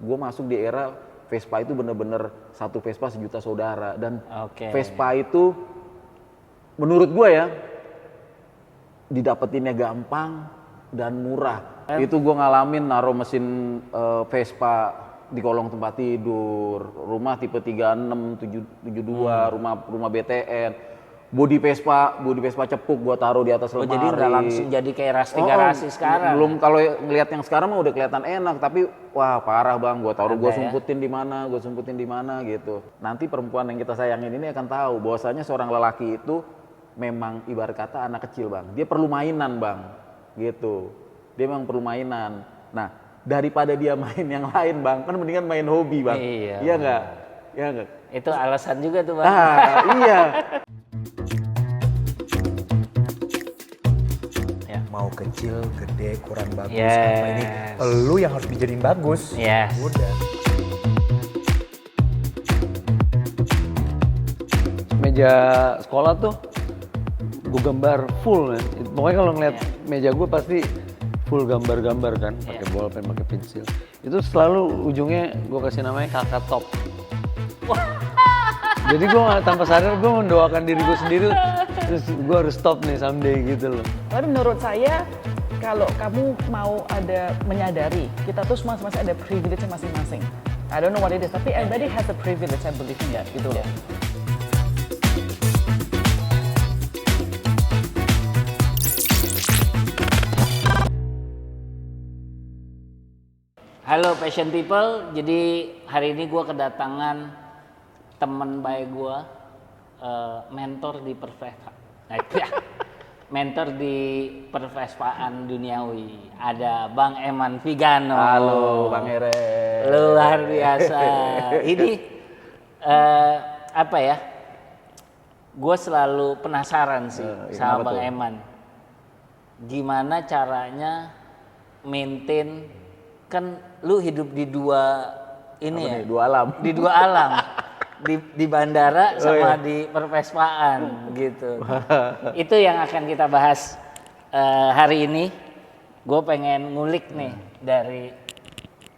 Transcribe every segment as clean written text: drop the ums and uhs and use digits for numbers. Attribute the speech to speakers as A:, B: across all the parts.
A: Gue masuk di era Vespa itu bener-bener satu Vespa sejuta saudara. Dan Vespa itu menurut gue ya, didapetinnya gampang dan murah. Itu gue ngalamin naruh mesin Vespa di kolong tempat tidur, rumah tipe 36, 72, rumah BTN. Bodi Vespa cepuk gue taruh di atas lemari.
B: Jadi nggak langsung jadi kayak garasi sekarang.
A: Belum, kalau ngelihat yang sekarang mah udah kelihatan enak, tapi wah parah bang, gue taruh, gue sumputin di mana gitu. Nanti perempuan yang kita sayangin ini akan tahu bahwasanya seorang lelaki itu memang ibarat kata anak kecil bang. Dia perlu mainan bang, gitu. Dia memang perlu mainan. Nah, daripada dia main yang lain bang, kan mendingan main hobi bang. Iya nggak? Iya nggak?
B: Itu alasan juga tuh bang.
A: Iya.
C: Mau kecil, gede, kurang bagus, apa ini, lu yang harus dijadiin bagus. Udah.
D: Meja sekolah tuh gue gambar full kan. Pokoknya kalau ngeliat meja gue pasti full gambar-gambar kan, pakai bolpen, pakai pensil. Itu selalu ujungnya gue kasih namanya kakak top. Jadi gue tanpa sadar gue mendoakan diri gue sendiri, terus gue harus stop nih someday gitu loh.
E: Tapi menurut saya kalau kamu mau ada menyadari kita tuh semua masih ada privilege masing-masing. I don't know what it is, tapi everybody has a privilege, I believe in that gitu loh.
B: Halo Passion People, jadi hari ini gue kedatangan teman baik gue, mentor di pervespaan duniawi. Ada Bang Eman Vigano.
A: Halo Bang Ere.
B: Luar biasa. Ini apa ya? Gue selalu penasaran sih sama Bang Eman. Gimana caranya maintain, kan lu hidup di dua ini ya?
A: Dua alam.
B: Di dua alam. Di bandara sama di pervespaan gitu. Itu yang akan kita bahas hari ini. Gue pengen ngulik nih dari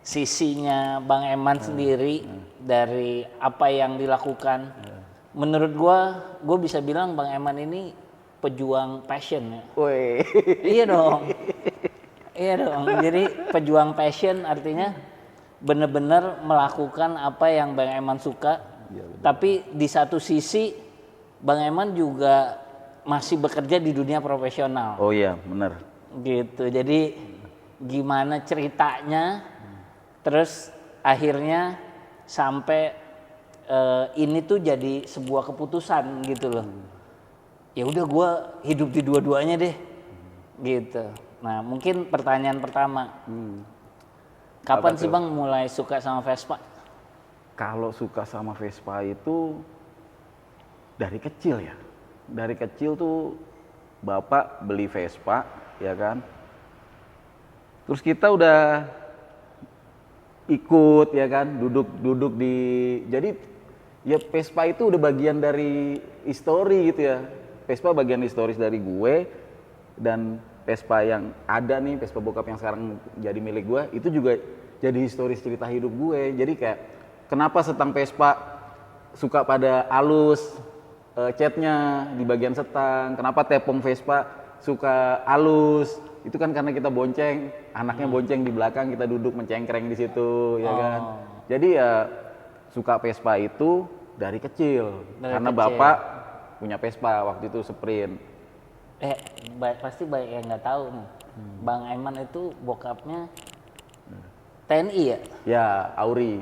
B: sisinya Bang Eman sendiri, dari apa yang dilakukan. Menurut gue bisa bilang Bang Eman ini pejuang passion ya.
A: Woi.
B: Iya dong. Iya dong. Jadi pejuang passion artinya benar-benar melakukan apa yang Bang Eman suka. Ya, tapi di satu sisi Bang Eman juga masih bekerja di dunia profesional.
A: Oh iya, benar.
B: Gitu. Jadi gimana ceritanya? Terus akhirnya sampai ini tuh jadi sebuah keputusan gitu loh. Ya udah gue hidup di dua-duanya deh. Gitu. Nah, mungkin pertanyaan pertama. Kapan sih Bang mulai suka sama Vespa?
A: Kalau suka sama Vespa itu dari kecil ya. Dari kecil tuh bapak beli Vespa, ya kan. Terus kita udah ikut ya kan, duduk di, jadi ya Vespa itu udah bagian dari histori gitu ya. Vespa bagian historis dari gue, dan Vespa yang ada nih, Vespa bokap yang sekarang jadi milik gue, itu juga jadi historis cerita hidup gue. Jadi kayak kenapa setang Vespa suka pada alus catnya di bagian setang, kenapa tepung Vespa suka alus, itu kan karena kita bonceng, anaknya bonceng di belakang, kita duduk mencengkreng di situ, ya kan. Jadi ya suka Vespa itu dari kecil, karena bapak punya Vespa waktu itu Sprint.
B: Pasti banyak yang nggak tahu nih, Bang Eman itu bokapnya TNI ya? Ya,
A: Auri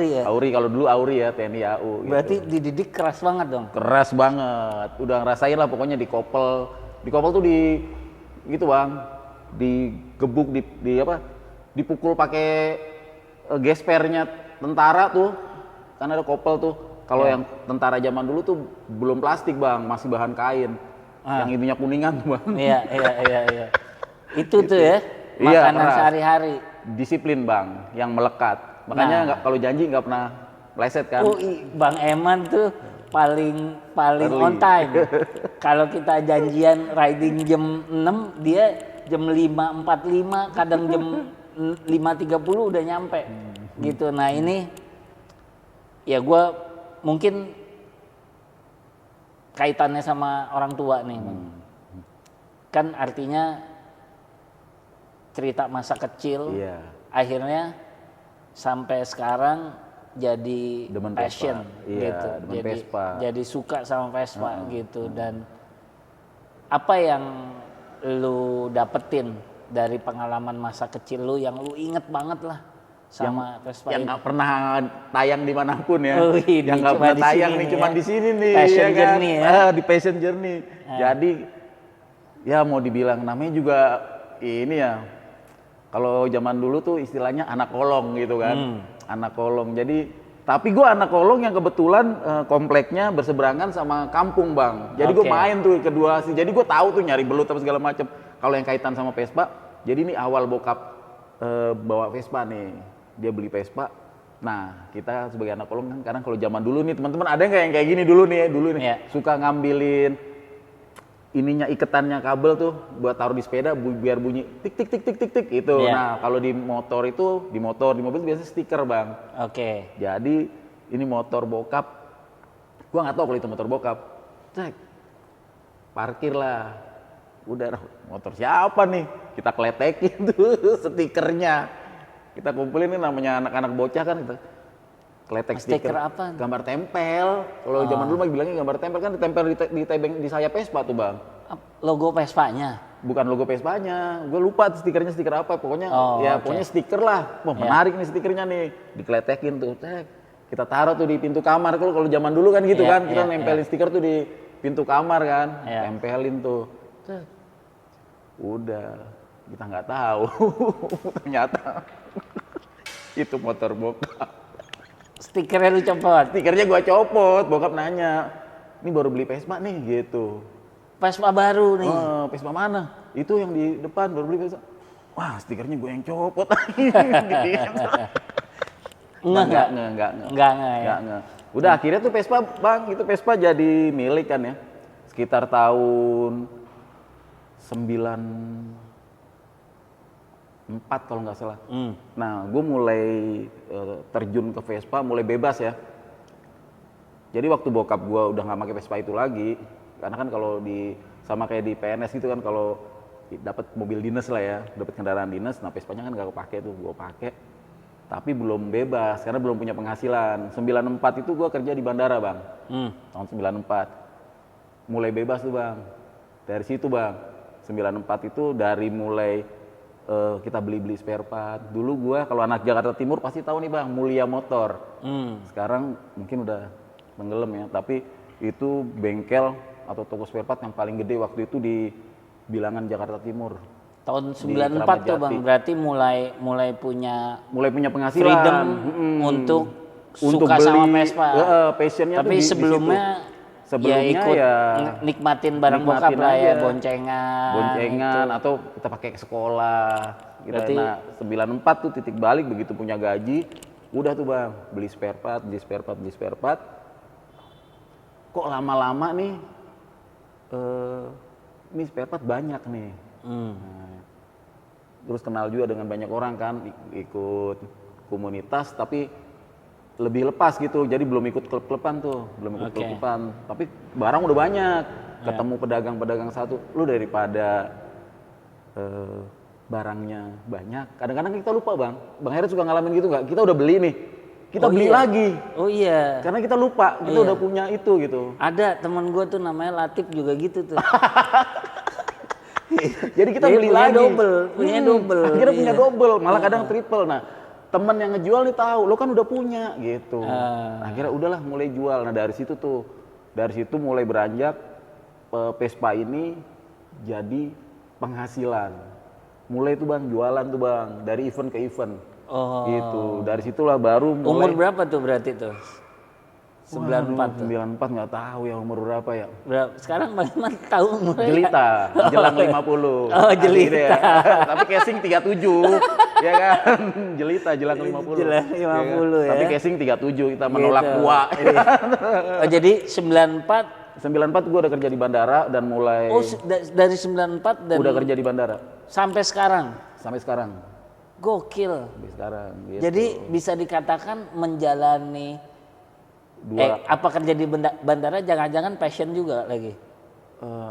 A: ya? Auri, kalau dulu Auri ya, TNI AU.
B: Berarti
A: gitu.
B: dididik keras banget dong?
A: Keras banget, udah ngerasain lah pokoknya di kopel tuh di gitu bang, digebuk, dipukul pakai gespernya tentara tuh, kan ada kopel tuh. Kalau yang tentara zaman dulu tuh belum plastik bang, masih bahan kain, yang ininya kuningan tuh bang.
B: Iya. Itu tuh ya, makanan sehari-hari.
A: Disiplin bang, yang melekat. Makanya kalau janji nggak pernah meleset kan.
B: Bang Eman tuh paling on time. Kalau kita janjian riding jam 6, dia jam 5.45, kadang jam 5.30 udah nyampe. gitu. Nah ini ya gue mungkin kaitannya sama orang tua nih, Bang. Kan artinya cerita masa kecil,
A: Iya.
B: akhirnya sampai sekarang jadi
A: Demen
B: passion
A: Vespa. Iya,
B: gitu,
A: demen Vespa.
B: jadi suka sama Vespa gitu. Dan apa yang lu dapetin dari pengalaman masa kecil lu yang lu inget banget lah sama Vespa
A: Yang
B: ini?
A: nggak pernah tayang dimanapun ya.
B: Oh, ini
A: yang nggak
B: cuma
A: pernah
B: di
A: tayang
B: sini
A: nih,
B: nih
A: cuma
B: ya.
A: di sini nih.
B: Passion
A: ya kan?
B: Journey ya.
A: Di Passion Journey. Jadi ya mau dibilang namanya juga ini ya. Kalau zaman dulu tuh istilahnya anak kolong gitu kan. Anak kolong. Jadi tapi gue anak kolong yang kebetulan kompleknya berseberangan sama kampung, Bang. Jadi gue
B: Oke.
A: main tuh kedua sih. Jadi gue tahu tuh nyari belut apa segala macam. Kalau yang kaitan sama Vespa, jadi ini awal bokap bawa Vespa nih. Dia beli Vespa. Nah, kita sebagai anak kolong kan kadang kalau zaman dulu nih teman-teman ada nggak yang kayak gini dulu nih
B: Iya.
A: suka ngambilin ininya iketannya kabel tuh buat taruh di sepeda biar bunyi tik tik tik tik tik tik itu.
B: Iya.
A: Nah, kalau di motor itu di mobil biasanya stiker, Bang.
B: Oke.
A: Jadi ini motor bokap. Gua nggak tahu kalau itu motor bokap. Cek. Parkir lah. Udah motor siapa nih? Kita kletekin tuh stikernya. Kita kumpulin nih namanya anak-anak bocah kan kita kletek
B: Stiker
A: stiker.
B: apa?
A: Gambar tempel. Kalau zaman dulu mah bilangnya gambar tempel kan ditempel di tebeng di sayap Vespa tuh, Bang.
B: Logo Vespanya.
A: Bukan logo Vespanya, gue lupa stikernya stiker apa, pokoknya
B: Oh,
A: ya
B: oke.
A: pokoknya stiker lah. Wah, menarik nih stikernya nih, dikletekin tuh, cek. Kita taruh tuh di pintu kamar tuh, kalau zaman dulu kan gitu
B: Iya,
A: kan, kita
B: iya,
A: nempelin stiker tuh di pintu kamar kan,
B: Iya.
A: tempelin tuh. Cek. Udah, kita nggak tahu, ternyata itu motor bokap.
B: Stikernya lu copot.
A: Stikernya gua copot, bokap nanya, ini baru beli Vespa nih gitu.
B: Vespa baru nih.
A: Oh, Vespa mana? Itu yang di depan baru beli Vespa. Wah, stikernya gue yang copot.
B: Enggak ya.
A: Enggak. Udah akhirnya tuh Vespa, Bang, itu Vespa jadi milik kan ya. Sekitar tahun 94 kalau nggak salah. Nah, gue mulai terjun ke Vespa, mulai bebas ya. Jadi waktu bokap gue udah nggak pakai Vespa itu lagi, karena kan kalau di sama kayak di PNS gitu kan, kalau dapat mobil dinas lah ya, dapat kendaraan dinas, nah Vespanya kan nggak kepake tuh, gue pakai. Tapi belum bebas karena belum punya penghasilan. 94 itu gue kerja di bandara, Bang. Tahun 94. Mulai bebas tuh, Bang. Dari situ, Bang. 94 itu dari mulai kita beli-beli spare part. Dulu gue kalau anak Jakarta Timur pasti tahu nih, Bang, Mulia Motor. Sekarang mungkin udah tenggelam ya, tapi itu bengkel atau toko spare part yang paling gede waktu itu di Bilangan Jakarta Timur.
B: Tahun
A: Di
B: 94
A: Kramat
B: tuh Bang,
A: Jati.
B: berarti mulai punya
A: Penghasilan
B: freedom untuk suka sama Vespa.
A: passionnya tuh
B: Tapi
A: di
B: sebelumnya
A: situ.
B: ya ikut
A: ya
B: nikmatin barang bokap
A: nikmatin
B: lah ya,
A: aja. boncengan atau kita pakai ke sekolah.
B: Berarti-
A: Nah, 94 tuh titik balik begitu punya gaji, udah tuh, Bang, beli spare part. Kok lama-lama nih ini spare part banyak nih. Nah, terus kenal juga dengan banyak orang kan, ikut komunitas tapi lebih lepas gitu, jadi belum ikut klub-kluban tuh, belum ikut
B: Oke.
A: klub-kluban, tapi barang udah banyak, ketemu pedagang-pedagang satu, lu daripada barangnya banyak, kadang-kadang kita lupa, Bang Heri suka ngalamin gitu nggak? Kita udah beli nih, kita
B: Oh
A: beli
B: iya.
A: lagi,
B: Oh iya.
A: karena kita lupa, kita
B: Iya.
A: udah punya itu gitu.
B: Ada teman gue tuh namanya Latif juga gitu tuh.
A: Jadi kita
B: Dia
A: beli
B: punya
A: lagi.
B: punya double.
A: Akhirnya punya
B: Iya.
A: double, malah kadang triple. Nah, teman yang ngejual nih tahu, lo kan udah punya gitu.
B: Ah.
A: Akhirnya udahlah mulai jual. Nah, dari situ mulai beranjak Vespa ini jadi penghasilan. Mulai tuh, Bang, jualan tuh, Bang, dari event ke event.
B: Oh.
A: Gitu. Dari situlah baru mulai.
B: Umur berapa tuh berarti tuh? 94 tuh.
A: 94 nggak tahu ya umur berapa ya.
B: Sekarang bagaimana tahu umurnya?
A: Jelita, jelang 50.
B: Oh, jelita.
A: Gitu ya. Tapi casing 37, ya kan? Jelita, jelang 50.
B: Jelang 50 ya.
A: Tapi casing 37, kita menolak
B: Gitu.
A: tua.
B: Iya. Oh, jadi 94
A: 94 gue udah kerja di bandara dan mulai
B: dari 94 dan
A: udah kerja di bandara
B: sampai sekarang.
A: sampai sekarang.
B: Gokil.
A: Sampai sekarang gitu.
B: Jadi bisa dikatakan menjalani
A: Dua,
B: apa kerja di bandara jangan-jangan passion juga lagi.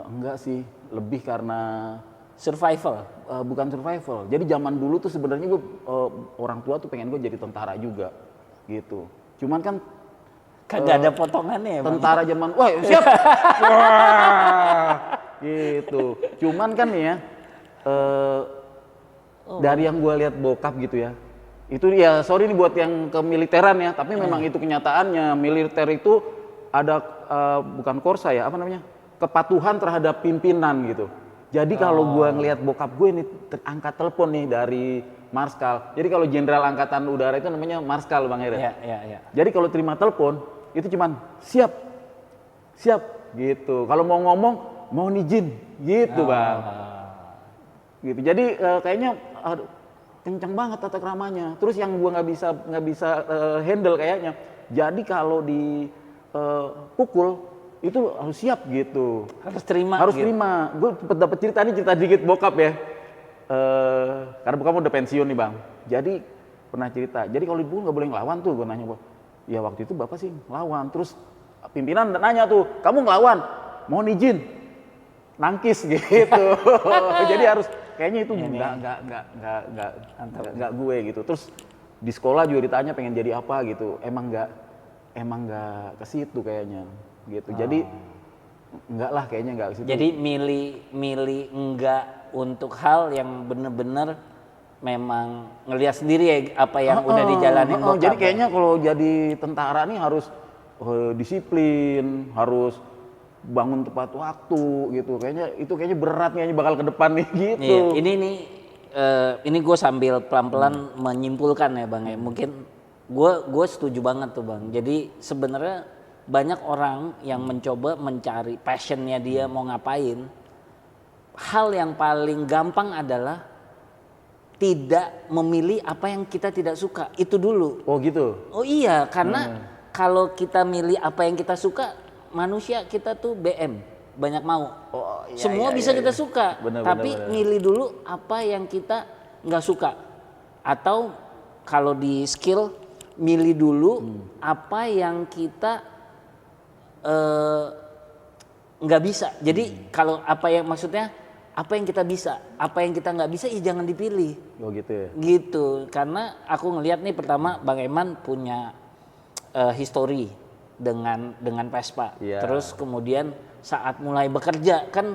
A: enggak sih, lebih karena
B: Survival.
A: bukan survival. Jadi zaman dulu tuh sebenarnya gue orang tua tuh pengen gue jadi tentara juga gitu. Cuman kan
B: Kagak ada potongannya ya, Bang?
A: tentara zaman wah siap. Wah, gitu. Cuman kan nih ya dari yang gue lihat bokap gitu ya. Itu ya sorry nih buat yang kemiliteran ya, tapi memang itu kenyataannya. Militer itu ada bukan korsa ya, apa namanya? Kepatuhan terhadap pimpinan gitu. Jadi kalau gue ngelihat bokap gue nih angkat telepon nih dari Marskal. Jadi kalau jenderal angkatan udara itu namanya Marskal Bang Heri.
B: Iya.
A: Jadi kalau terima telepon itu cuman siap gitu. Kalau mau ngomong mohon izin gitu Bang. Gitu. Jadi kayaknya kencang banget tata keramanya. Terus yang gua nggak bisa handle kayaknya. Jadi kalau di pukul itu harus siap gitu.
B: Harus terima.
A: Harus
B: gitu.
A: terima. Gue dapat cerita dikit bokap ya. Karena bokap udah pensiun nih Bang. Jadi pernah cerita. Jadi kalau di pukul nggak boleh ngelawan tuh. Gue nanya ya waktu itu bapak sih ngelawan. Terus pimpinan nanya tuh, kamu ngelawan? Mohon izin. Nangkis gitu. Jadi harus kayaknya itu nggak gue gitu. Terus di sekolah juga ditanya pengen jadi apa gitu. Emang nggak ke situ kayaknya gitu. Jadi enggak lah kayaknya nggak ke situ.
B: Jadi milih enggak untuk hal yang bener-bener memang ngelihat sendiri ya apa yang udah dijalanin bokap.
A: Jadi kayaknya kalau jadi tentara nih harus disiplin, harus bangun tepat waktu gitu. Kayaknya berat nih bakal ke depan nih gitu.
B: Iya, ini gue sambil pelan-pelan menyimpulkan ya Bang ya. Mungkin gue setuju banget tuh Bang. Jadi sebenarnya banyak orang yang mencoba mencari passionnya dia mau ngapain. Hal yang paling gampang adalah tidak memilih apa yang kita tidak suka. Itu dulu.
A: Oh gitu?
B: Oh iya, karena kalau kita milih apa yang kita suka, manusia kita tuh BM, banyak mau.
A: Oh, iya,
B: Semua bisa kita suka, tapi milih dulu apa yang kita nggak suka. Atau kalau di skill, milih dulu apa yang kita nggak bisa. Jadi kalau apa yang maksudnya apa yang kita bisa, apa yang kita nggak bisa, ya jangan dipilih.
A: Oh gitu ya.
B: Gitu, karena aku ngelihat nih pertama Bang Eman punya history dengan Vespa.
A: Iya.
B: Terus kemudian saat mulai bekerja kan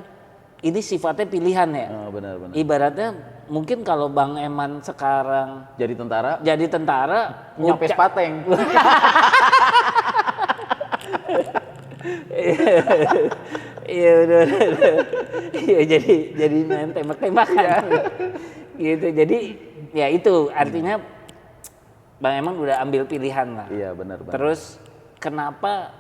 B: ini sifatnya pilihan ya.
A: Oh, benar.
B: Ibaratnya mungkin kalau Bang Eman sekarang
A: Jadi tentara punya Vespa tank.
B: Iya udah. Iya jadi main tembak-tembakan. Gitu. Jadi ya itu artinya Bang Eman udah ambil pilihan lah.
A: Iya benar.
B: Terus kenapa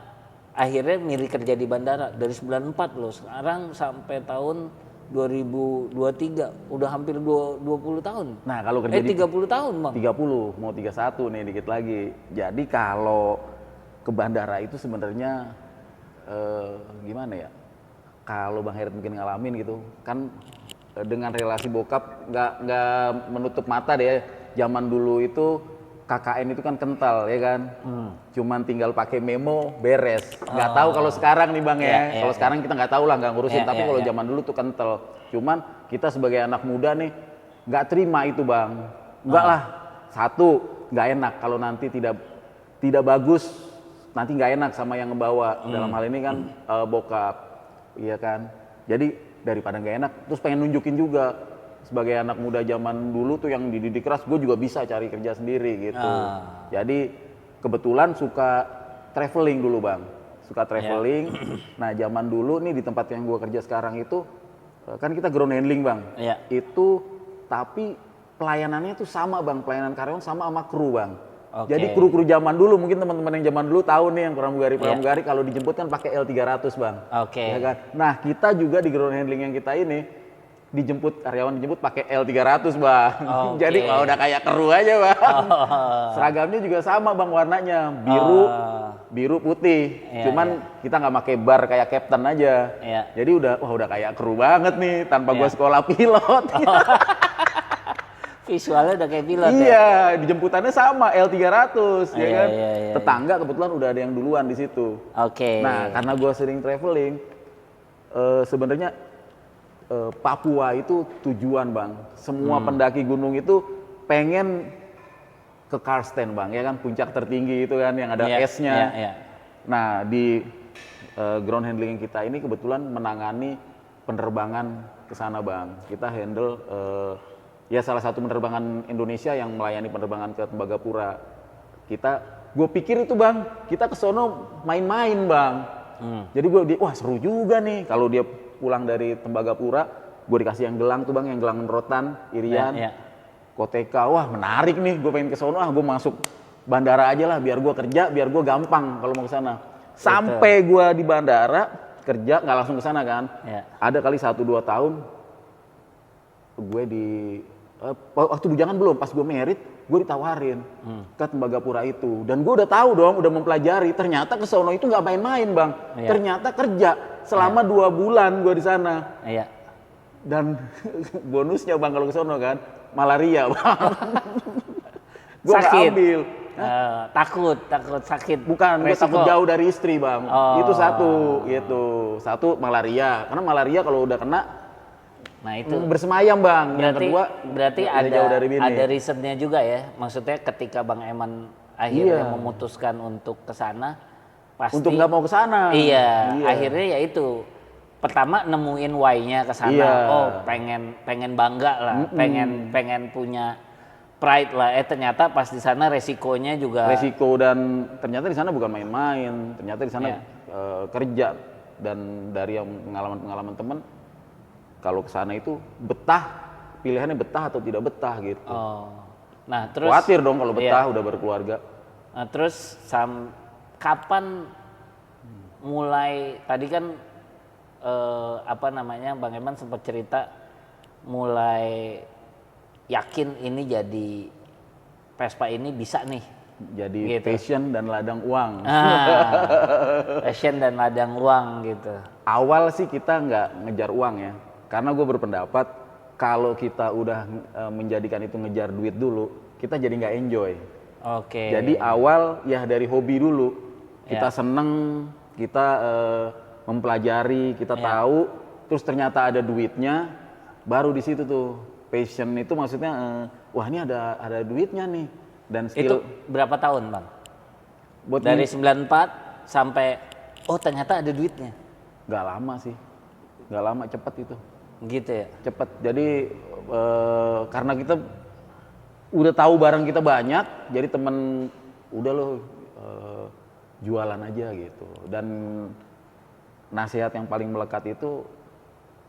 B: akhirnya milih kerja di bandara dari 94 loh. Sekarang sampai tahun 2023 udah hampir 20 tahun.
A: Nah, kalau kerja
B: 30 tahun, Bang.
A: 30, mau 31 nih dikit lagi. Jadi kalau ke bandara itu sebenarnya gimana ya? Kalau Bang Herit mungkin ngalamin gitu, kan dengan relasi bokap nggak menutup mata deh. Zaman dulu itu KKN itu kan kental ya kan, cuman tinggal pakai memo beres. Nggak tahu kalau sekarang nih Bang ya. Kalau sekarang kita nggak tahu lah, nggak ngurusin. Tapi kalau zaman dulu tuh kental. Cuman kita sebagai anak muda nih nggak terima itu Bang. Nggak lah. Satu, nggak enak kalau nanti tidak bagus, nanti nggak enak sama yang ngebawa. Dalam hal ini kan bokap, iya kan. Jadi daripada nggak enak, terus pengen nunjukin juga sebagai anak muda zaman dulu tuh yang dididik keras, gue juga bisa cari kerja sendiri gitu. Jadi kebetulan suka traveling dulu Bang, suka traveling. Nah zaman dulu nih di tempat yang gue kerja sekarang itu kan kita ground handling Bang. Itu tapi pelayanannya tuh sama Bang, pelayanan karyawan sama kru Bang. Jadi kru-kru zaman dulu, mungkin teman-teman yang zaman dulu tahu nih yang pramugari kalau dijemput kan pakai L300 Bang. Ya kan? Nah kita juga di ground handling yang kita ini karyawan dijemput pakai L300 Bang. Jadi udah kayak kru aja Bang. Seragamnya juga sama Bang warnanya, biru putih. Cuman kita nggak pakai bar kayak captain aja. Jadi udah kayak kru banget nih tanpa gua sekolah pilot.
B: Visualnya udah kayak pilot ya.
A: Iya, dijemputannya sama L300 ya
B: Iya,
A: kan.
B: iya, iya,
A: Tetangga kebetulan udah ada yang duluan di situ.
B: Oke.
A: Nah, karena gue sering traveling, sebenarnya Papua itu tujuan bang. Semua pendaki gunung itu pengen ke Karsten bang, ya kan puncak tertinggi itu kan yang ada
B: Iya,
A: esnya.
B: iya, iya.
A: Nah di ground handling kita ini kebetulan menangani penerbangan ke sana bang. Kita handle ya salah satu penerbangan Indonesia yang melayani penerbangan ke Tembagapura. Gue pikir itu bang, kita ke sono main-main bang. Jadi wah seru juga nih kalau dia pulang dari Tembagapura, gue dikasih yang gelang tuh bang, yang gelang rotan, Irian,
B: Iya, iya.
A: Koteka, wah menarik nih, gue pengen ke sono, gue masuk bandara aja lah, biar gue kerja, biar gue gampang kalau mau ke sana. Sampai gue di bandara kerja, nggak langsung ke sana kan.
B: Iya.
A: Ada kali 1-2 tahun, gue di waktu bujangan belum, pas gue merit, gue ditawarin ke Tembagapura itu, dan gue udah tahu dong, udah mempelajari. Ternyata ke sono itu nggak main-main bang,
B: Iya.
A: ternyata kerja selama 2 bulan gue di sana.
B: Iya.
A: Dan bonusnya bang kalau ke sono kan malaria bang. Gue nggak
B: Sakit.
A: ambil.
B: Takut sakit.
A: Bukan, gue takut
B: Resiko.
A: jauh dari istri bang.
B: Oh.
A: Itu satu, gitu. Satu malaria, karena malaria kalau udah kena
B: Nah itu
A: bersemayam bang. Yang kedua
B: berarti
A: nggak jauh dari bini.
B: ada risetnya juga ya. Maksudnya ketika Bang Eman akhirnya
A: Iya.
B: memutuskan untuk ke sana, pasti
A: Untuk nggak mau ke sana.
B: Iya, akhirnya ya itu. Pertama nemuin why-nya ke sana.
A: Iya.
B: Oh, pengen bangga lah, pengen punya pride lah. Ternyata pas di sana resikonya juga
A: Resiko, dan ternyata di sana bukan main-main. Ternyata di sana
B: Iya.
A: kerja, dan dari yang pengalaman teman, kalau ke sana itu betah, pilihannya betah atau tidak betah gitu.
B: Oh. Nah, terus
A: Khawatir dong kalau betah
B: Iya.
A: udah berkeluarga.
B: Nah, terus kapan mulai tadi kan Bang Eman sempat cerita mulai yakin ini jadi Vespa ini bisa nih.
A: Jadi
B: Gitu.
A: passion dan ladang uang.
B: Passion dan ladang uang gitu.
A: Awal sih kita nggak ngejar uang ya, karena gue berpendapat kalau kita udah menjadikan itu ngejar duit dulu, kita jadi nggak enjoy.
B: Oke.
A: Jadi awal ya dari hobi dulu, kita
B: Ya.
A: seneng, kita mempelajari, kita
B: Ya.
A: tahu, terus ternyata ada duitnya, baru di situ tuh passion itu maksudnya, wah ini ada duitnya nih, dan
B: Itu
A: skill
B: berapa tahun, Bang?
A: buat
B: Dari 94 sampai oh ternyata ada duitnya.
A: nggak lama sih, nggak lama, cepet itu,
B: Gitu ya.
A: cepet. Jadi karena kita udah tahu barang kita banyak, jadi temen udah loh jualan aja gitu. Dan nasihat yang paling melekat itu,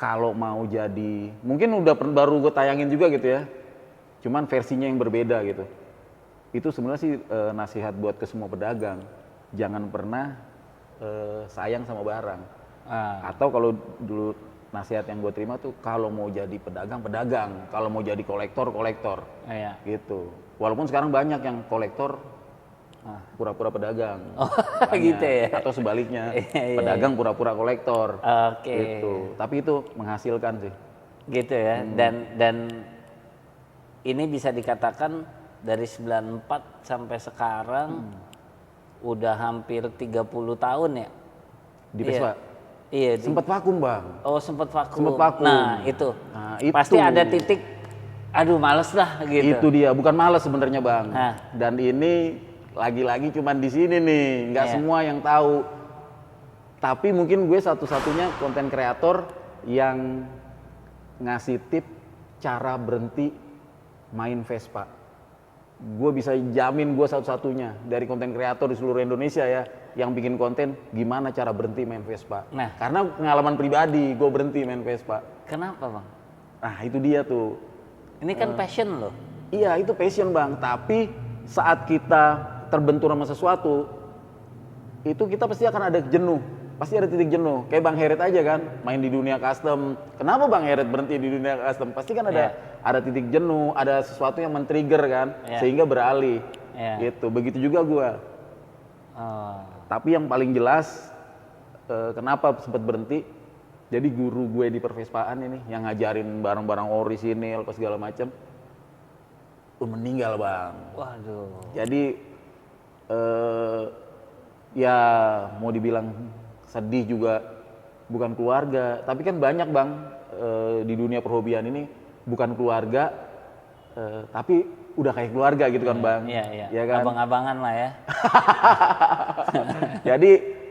A: kalau mau jadi, mungkin udah baru gue tayangin juga gitu ya, cuman versinya yang berbeda gitu. Itu sebenarnya sih nasihat buat ke semua pedagang, jangan pernah sayang sama barang. Atau kalau dulu nasihat yang gue terima tuh, kalau mau jadi pedagang, kalau mau jadi kolektor,
B: Iya.
A: gitu. Walaupun sekarang banyak yang kolektor pura-pura pedagang. Banyak.
B: Gitu ya.
A: Atau sebaliknya,
B: Iya,
A: pedagang pura-pura kolektor.
B: Oke.
A: Gitu. Tapi itu menghasilkan sih.
B: Gitu ya. Dan ini bisa dikatakan dari 94 sampai sekarang udah hampir 30 tahun ya.
A: Di
B: Iya.
A: Vespa.
B: Iya,
A: Sempat vakum bang.
B: Oh, sempat vakum.
A: Sempet vakum.
B: Nah, itu.
A: Nah, itu.
B: Pasti ada titik aduh males dah gitu.
A: Itu dia, bukan males sebenarnya bang.
B: Nah.
A: Dan ini lagi-lagi cuman di sini nih, nggak
B: Iya.
A: semua yang tahu. Tapi mungkin gue satu-satunya konten kreator yang ngasih tip cara berhenti main Vespa. Gue bisa jamin gue satu-satunya dari konten kreator di seluruh Indonesia ya, yang bikin konten gimana cara berhenti main Vespa.
B: Nah.
A: Karena pengalaman pribadi gue berhenti main Vespa.
B: Kenapa, Bang?
A: Nah itu dia tuh.
B: Ini kan passion loh.
A: Iya itu passion bang, tapi saat kita terbentur sama sesuatu, itu kita pasti akan ada jenuh, pasti ada titik jenuh. Kayak Bang Heret aja kan, main di dunia custom. Kenapa Bang Heret berhenti di dunia custom? Pasti kan ada titik jenuh, ada sesuatu yang men-trigger kan, sehingga beralih. Gitu, begitu juga gua. Tapi yang paling jelas, kenapa sempat berhenti? Jadi guru gue di pervespaan ini, yang ngajarin barang-barang orisinil, apa segala macam, meninggal bang.
B: Waduh.
A: Jadi ya mau dibilang sedih juga bukan keluarga, tapi kan banyak bang di dunia perhobian ini bukan keluarga, tapi udah kayak keluarga gitu kan bang.
B: Iya.
A: Ya kan?
B: Abang-abangan lah ya.
A: Jadi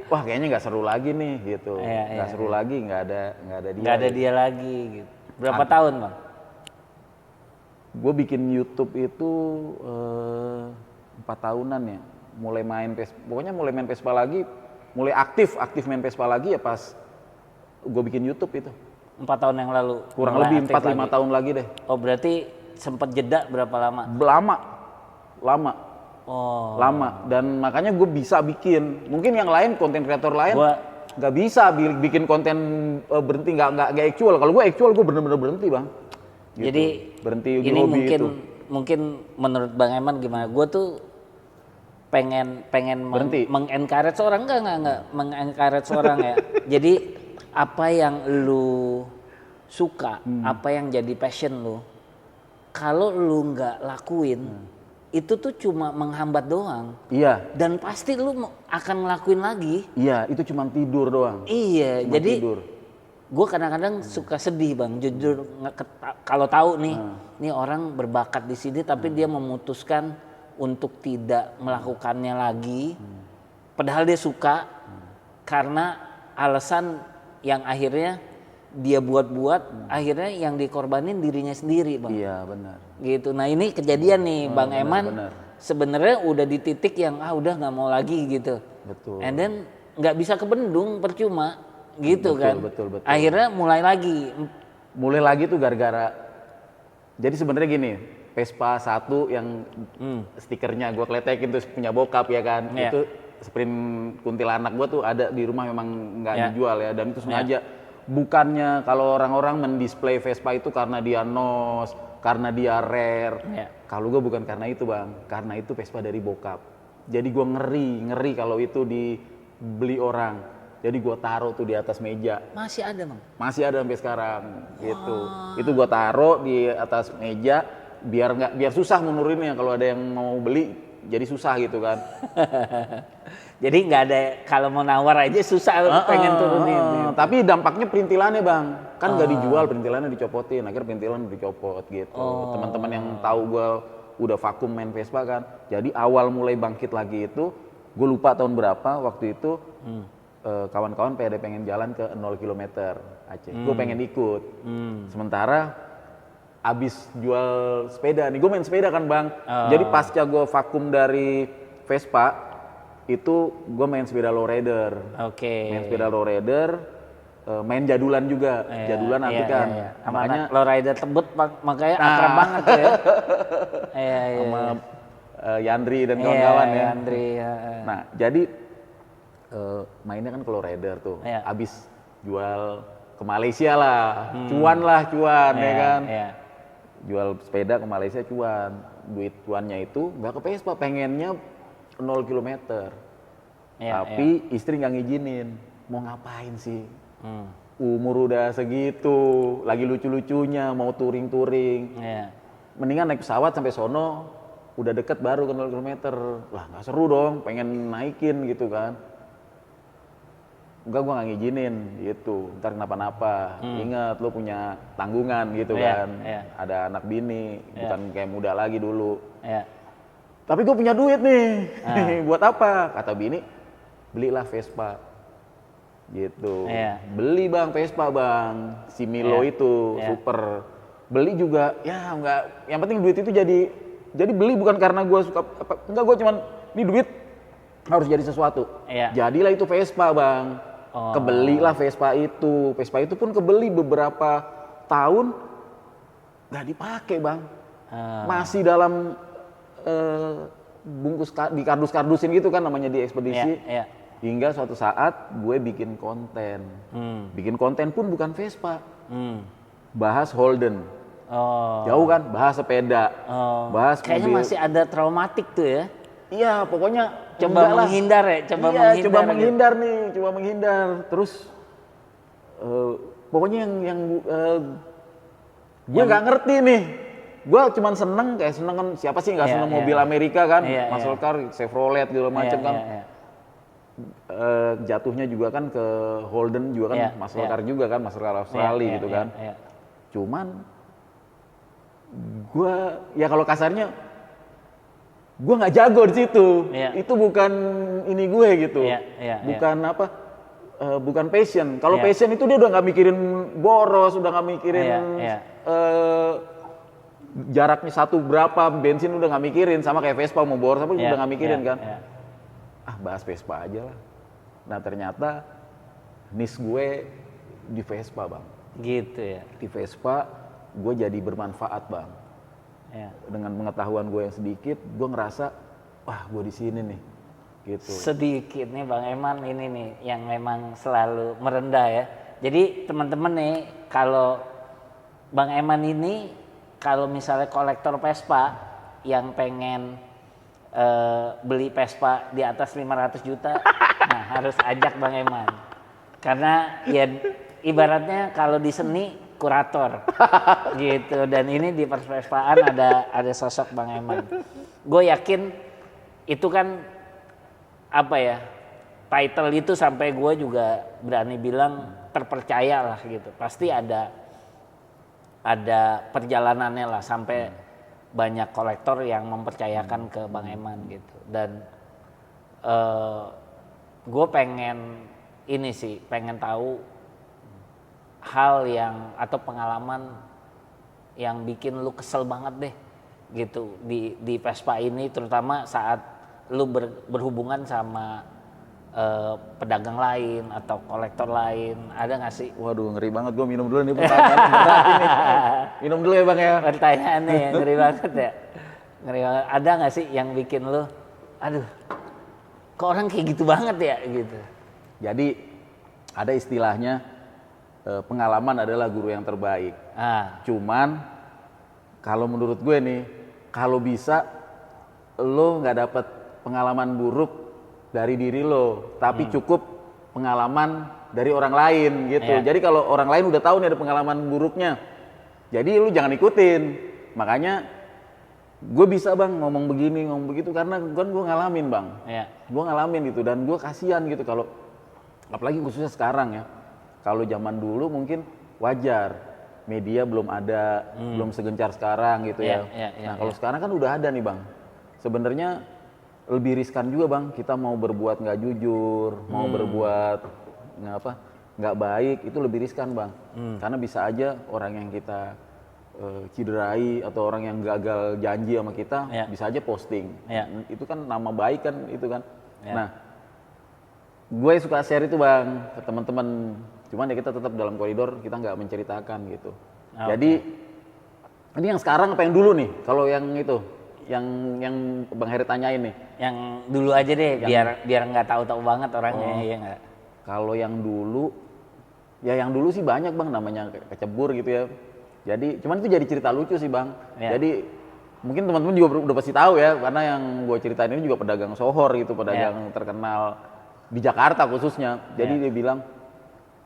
A: wah kayaknya nggak seru lagi nih gitu,
B: Iya.
A: seru lagi, nggak ada dia.
B: Nggak ada dia lagi gitu. Berapa tahun bang?
A: Gue bikin YouTube itu 4 tahunan ya, mulai main pokoknya mulai main Vespa lagi, mulai aktif main Vespa lagi ya pas gue bikin YouTube itu.
B: 4 tahun yang lalu.
A: Kurang
B: mulai
A: lebih
B: aktif
A: 4-5 tahun lagi deh.
B: Oh berarti sempat jeda berapa lama?
A: Lama.
B: Oh.
A: Lama, dan makanya gue bisa bikin. Mungkin yang lain, konten kreator lain nggak bisa bikin konten berhenti, nggak actual. Kalau gue actual, gue bener-bener berhenti bang. Gitu.
B: Jadi
A: berhenti di
B: ini
A: hobi
B: mungkin menurut Bang Eman gimana? Gue tuh pengen
A: Berhenti.
B: mengencourage orang enggak mengencourage orang ya. Jadi apa yang lu suka, apa yang jadi passion lu, kalau lu nggak lakuin, itu tuh cuma menghambat doang.
A: Iya.
B: Dan pasti lu akan ngelakuin lagi.
A: Iya, itu cuma tidur doang.
B: Iya,
A: Cuma
B: jadi
A: tidur.
B: gue kadang-kadang suka sedih bang, jujur kalau tahu nih, nih orang berbakat di sini tapi dia memutuskan untuk tidak melakukannya lagi, padahal dia suka karena alasan yang akhirnya dia buat-buat, akhirnya yang dikorbanin dirinya sendiri bang.
A: Iya benar.
B: Gitu. Nah ini kejadian nih Bang Eman sebenarnya udah di titik yang udah nggak mau lagi gitu.
A: Betul.
B: And then nggak bisa kebendung percuma gitu
A: Betul,
B: kan.
A: betul.
B: Akhirnya mulai lagi.
A: Mulai lagi tuh gara-gara. Jadi sebenarnya gini, Vespa 1 yang stikernya gue kletekin terus punya bokap ya kan.
B: Iya.
A: Itu sprint kuntilanak gue tuh ada di rumah, memang nggak dijual ya, dan itu sengaja. Bukannya kalau orang-orang mendisplay Vespa itu karena dia nos, karena dia rare. Kalau gue bukan karena itu bang, karena itu Vespa dari bokap. Jadi gue ngeri kalau itu dibeli orang. Jadi gue taruh tuh di atas meja.
B: Masih ada bang?
A: Masih ada sampai sekarang gitu. Itu gue taruh di atas meja biar susah menuruninnya, kalau ada yang mau beli jadi susah gitu kan.
B: Jadi nggak ada, kalau mau nawar aja susah pengen turunin. Gitu.
A: Tapi dampaknya perintilannya bang, kan nggak dijual, perintilannya dicopotin, akhirnya perintilan dicopot gitu. Teman-teman yang tahu gue udah vakum main Vespa kan, jadi awal mulai bangkit lagi itu, gue lupa tahun berapa waktu itu, kawan-kawan pada pengen jalan ke 0 km Aceh, gue pengen ikut. Sementara abis jual sepeda nih, gue main sepeda kan bang, jadi pasca gue vakum dari Vespa, itu gue main sepeda lowrider. Main sepeda lowrider, main jadulan juga. Jadulan nanti kan.
B: Makanya lowrider Tebet makanya akrab banget tuh ya.
A: Sama Yandri dan kawan-kawan ya.
B: Yandri.
A: Nah, jadi mainnya kan ke lowrider tuh. Abis jual ke Malaysia lah. Cuan ya kan. Jual sepeda ke Malaysia cuan. Duit cuannya itu nggak ke Vespa, pengennya 0 km. Tapi istri nggak ngizinin. Mau ngapain sih? Umur udah segitu, lagi lucu-lucunya mau touring. Mendingan naik pesawat sampai sono, udah deket baru ke 0 km. Lah nggak seru dong, pengen naikin gitu kan. Enggak, gue nggak ngizinin gitu, ntar kenapa-napa. Ingat lo punya tanggungan gitu kan. Ada anak bini, bukan kayak muda lagi dulu. Tapi gue punya duit nih, buat apa? Kata bini, belilah Vespa, gitu. Beli bang Vespa bang, si Milo itu super. Beli juga, ya nggak. Yang penting duit itu jadi beli bukan karena gue suka, enggak, gue cuman ini duit harus jadi sesuatu. Jadilah itu Vespa bang, kebelilah Vespa itu. Vespa itu pun kebeli beberapa tahun, nggak dipakai bang, masih dalam bungkus di kardus-kardusin gitu kan namanya di ekspedisi. Hingga suatu saat gue bikin konten. Bikin konten pun bukan Vespa. Bahas Holden. Jauh kan, bahas sepeda. Bahas
B: kayaknya
A: mobil.
B: masih ada traumatik tuh ya.
A: Iya, pokoknya
B: Coba menghindar ya,
A: coba menghindar nih, coba menghindar. Terus pokoknya yang gue nggak ngerti nih. gue cuman seneng kan siapa sih nggak
B: Iya,
A: seneng
B: iya.
A: mobil Amerika kan,
B: Iya,
A: muscle car, Chevrolet segala macam
B: Iya,
A: kan.
B: iya, iya.
A: Jatuhnya juga kan ke Holden juga kan,
B: Iya,
A: muscle
B: iya.
A: car juga kan, muscle car Australia
B: Iya,
A: gitu
B: iya,
A: kan.
B: iya.
A: Cuman gue ya kalau kasarnya gue nggak jago di situ.
B: Iya.
A: Itu bukan ini gue gitu.
B: Iya, iya,
A: bukan apa? Bukan passion. Kalau
B: Iya.
A: passion itu dia udah nggak mikirin boros, udah nggak mikirin
B: Iya, iya.
A: jaraknya satu berapa, bensin udah nggak mikirin. Sama kayak Vespa mau boros apa
B: Iya,
A: udah nggak mikirin
B: iya,
A: kan.
B: iya.
A: Ah bahas Vespa aja lah. Nah ternyata niche gue di Vespa bang.
B: Gitu ya.
A: Di Vespa gue jadi bermanfaat bang.
B: Ya.
A: Dengan pengetahuan gue yang sedikit, gue ngerasa wah gue di sini nih, gitu.
B: Sedikit nih Bang Eman ini nih yang memang selalu merendah ya. Jadi teman-teman nih kalau Bang Eman ini kalau misalnya kolektor Vespa yang pengen beli Vespa di atas 500 juta, nah harus ajak Bang Eman. Karena ya ibaratnya kalau di seni kurator gitu, dan ini di Pervespaan ada sosok Bang Eman. Gue yakin itu kan apa ya, title itu sampai gue juga berani bilang terpercaya lah gitu. Pasti ada perjalanannya lah sampai banyak kolektor yang mempercayakan ke Bang Eman gitu. Dan gue pengen ini sih, pengen tahu hal yang atau pengalaman yang bikin lu kesel banget deh gitu di Vespa ini, terutama saat lu berhubungan sama pedagang lain atau kolektor lain. Ada nggak sih?
A: Waduh ngeri banget, gue minum dulu nih pertanyaannya berat ini. Minum dulu ya bang ya.
B: Pertanyaannya yang ngeri banget ya. Ngeri banget. Ada nggak sih yang bikin lu, aduh, kok orang kayak gitu banget ya gitu?
A: Jadi ada istilahnya pengalaman adalah guru yang terbaik. Cuman kalau menurut gue nih, kalau bisa lo nggak dapet pengalaman buruk dari diri lo, tapi cukup pengalaman dari orang lain gitu.
B: Iya.
A: Jadi kalau orang lain udah tahu nih ada pengalaman buruknya, jadi lu jangan ikutin. Makanya gue bisa bang ngomong begini ngomong begitu karena kan gue ngalamin bang.
B: Iya.
A: Gue ngalamin gitu dan gue kasihan gitu kalau apalagi khususnya sekarang ya. Kalau zaman dulu mungkin wajar, media belum ada, belum segencar sekarang gitu ya. Nah kalau sekarang kan udah ada nih bang. Sebenarnya lebih riskan juga bang. Kita mau berbuat nggak jujur, mau berbuat nggak baik itu lebih riskan bang. Karena bisa aja orang yang kita cederai atau orang yang gagal janji sama kita bisa aja posting. Itu kan nama baik kan itu kan. Nah gue suka share itu bang ke teman-teman. Cuman ya kita tetap dalam koridor, kita nggak menceritakan gitu. Jadi ini yang sekarang apa yang dulu nih? Kalau yang itu, yang Bang Heri tanyain nih.
B: Yang dulu aja deh, biar nggak tahu-tahu banget orangnya ya nggak.
A: Kalau yang dulu, ya yang dulu sih banyak bang, namanya kecebur gitu ya. Jadi, cuman itu jadi cerita lucu sih bang. Jadi mungkin teman-teman juga udah pasti tahu ya, karena yang gue ceritain ini juga pedagang sohor gitu, pedagang terkenal di Jakarta khususnya. Jadi dia bilang,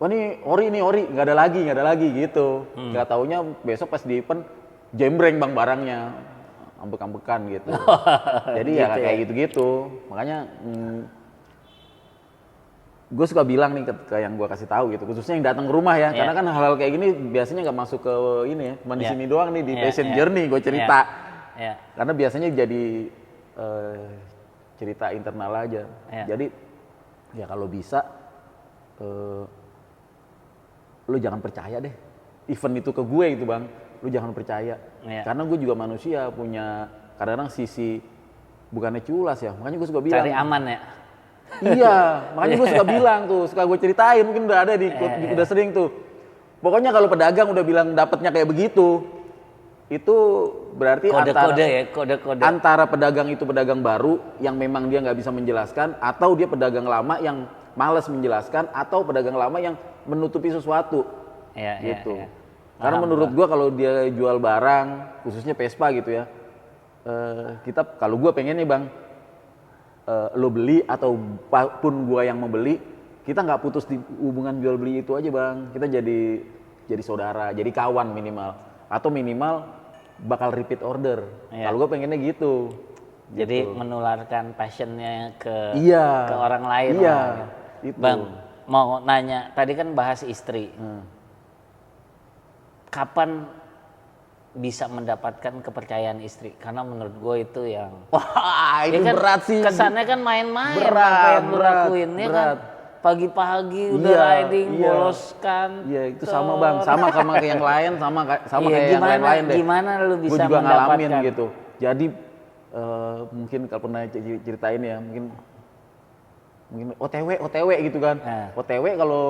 A: wah ini ori nggak ada lagi gitu. Nggak taunya besok pas di event jembreng bang barangnya, ambek-ambekan gitu. Jadi gitu ya kayak gitu-gitu. Makanya gue suka bilang nih ke yang gue kasih tahu gitu, khususnya yang datang ke rumah ya. Karena kan hal-hal kayak gini biasanya nggak masuk ke ini ya, cuma di sini doang nih di Passion Journey gue cerita. Karena biasanya jadi cerita internal aja. Jadi ya kalau bisa lu jangan percaya deh event itu ke gue gitu bang, lu jangan percaya karena gue juga manusia punya kadang-kadang sisi bukannya culas ya, makanya gue suka bilang
B: cari aman ya.
A: Iya, makanya gue suka bilang tuh, suka gue ceritain, mungkin udah ada udah sering tuh. Pokoknya kalau pedagang udah bilang dapatnya kayak begitu, itu berarti
B: kode-kode
A: antara pedagang itu pedagang baru yang memang dia nggak bisa menjelaskan, atau dia pedagang lama yang malas menjelaskan, atau pedagang lama yang menutupi sesuatu gitu. Karena menurut gua kalau dia jual barang, khususnya Vespa gitu ya, kita kalau gua pengen nih bang, lo beli atau pun gua yang membeli, kita nggak putus di hubungan jual beli itu aja bang. Kita jadi saudara, jadi kawan minimal, atau minimal bakal repeat order.
B: Iya.
A: Kalau gue pengennya gitu.
B: Jadi menularkan passionnya ke
A: Iya.
B: ke orang lain.
A: Iya.
B: lah.
A: Itu.
B: Bang, mau nanya, tadi kan bahas istri. Kapan bisa mendapatkan kepercayaan istri? Karena menurut gue itu yang
A: Wah, itu
B: ya kan,
A: berat sih.
B: kesannya kan main-main
A: Berat,
B: apa yang lu
A: berat,
B: lakuin ya kan.
A: berat.
B: Pagi-pagi udah
A: Iya,
B: riding,
A: iya.
B: boloskan.
A: Iya, itu sama Bang, sama kayak yang lain, sama
B: Iya,
A: kayak yang lain-lain deh.
B: Gimana lu
A: Gue
B: bisa
A: juga ngalamin
B: mendapatkan?
A: gitu. Jadi mungkin kalau pernah ceritain ya, mungkin OTW gitu kan.
B: Nah.
A: OTW kalau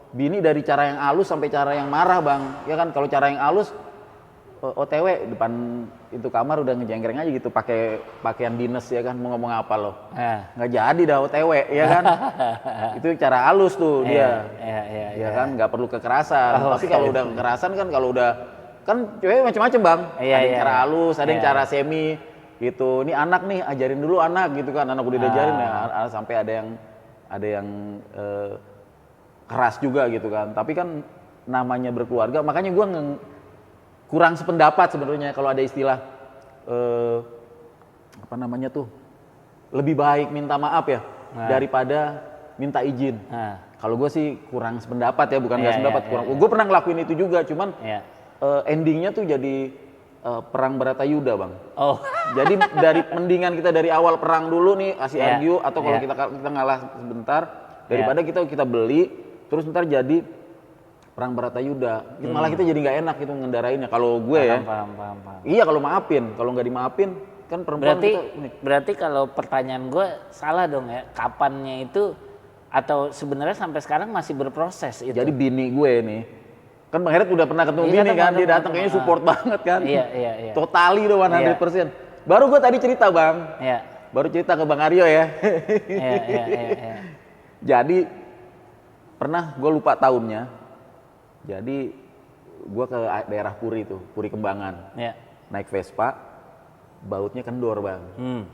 A: bini dari cara yang halus sampai cara yang marah Bang. Ya kan kalau cara yang halus OTW depan itu kamar udah ngejengkreng aja gitu pakai pakaian dinas ya kan mau ngomong apa lo.
B: Nah.
A: Nggak jadi dah OTW ya kan. Itu cara halus tuh dia.
B: Iya.
A: Ya kan nggak perlu kekerasan.
B: Oh,
A: Tapi kalau udah kekerasan kan kalau udah kan cewek macam-macam Bang.
B: Iya,
A: Ada yang
B: iya,
A: cara
B: iya.
A: halus, ada yang
B: Iya.
A: cara semi gitu. Ini anak nih ajarin dulu anak gitu kan. Anak udah diajarin ya sampai ada yang keras juga gitu kan. Tapi kan namanya berkeluarga makanya gua kurang sependapat sebenarnya kalau ada istilah apa namanya tuh lebih baik minta maaf ya daripada minta izin.
B: Nah.
A: Kalau gue sih kurang sependapat ya, bukan nggak
B: Iya,
A: sependapat.
B: iya,
A: Kurang.
B: iya.
A: Gue pernah ngelakuin itu juga, cuman
B: Iya.
A: endingnya tuh jadi perang Baratayuda Bang.
B: Oh.
A: Jadi mendingan kita dari awal perang dulu nih, kasih
B: Iya,
A: argue atau kalau
B: iya.
A: kita ngalah sebentar daripada kita beli terus ntar jadi perang Baratayuda. Malah kita jadi nggak enak itu ngendarainnya. Kalau gue ya.
B: Paham.
A: Iya kalau maafin, kalau nggak dimaafin kan perempuan
B: Berarti kalau pertanyaan gue salah dong ya, kapannya itu atau sebenarnya sampai sekarang masih berproses itu?
A: Jadi bini gue nih, kan Bang Heret udah pernah ketemu
B: Iya,
A: bini kan,
B: ketemu,
A: dia datang
B: ketemu.
A: kayaknya support banget kan.
B: Iya.
A: Totally udah 100%. Baru gue tadi cerita Bang,
B: Iya.
A: baru cerita ke Bang Aryo ya.
B: Iya.
A: Jadi pernah gue lupa tahunnya, jadi gue ke daerah Puri tuh, Puri Kembangan,
B: Iya.
A: naik Vespa. Bautnya kendor Bang.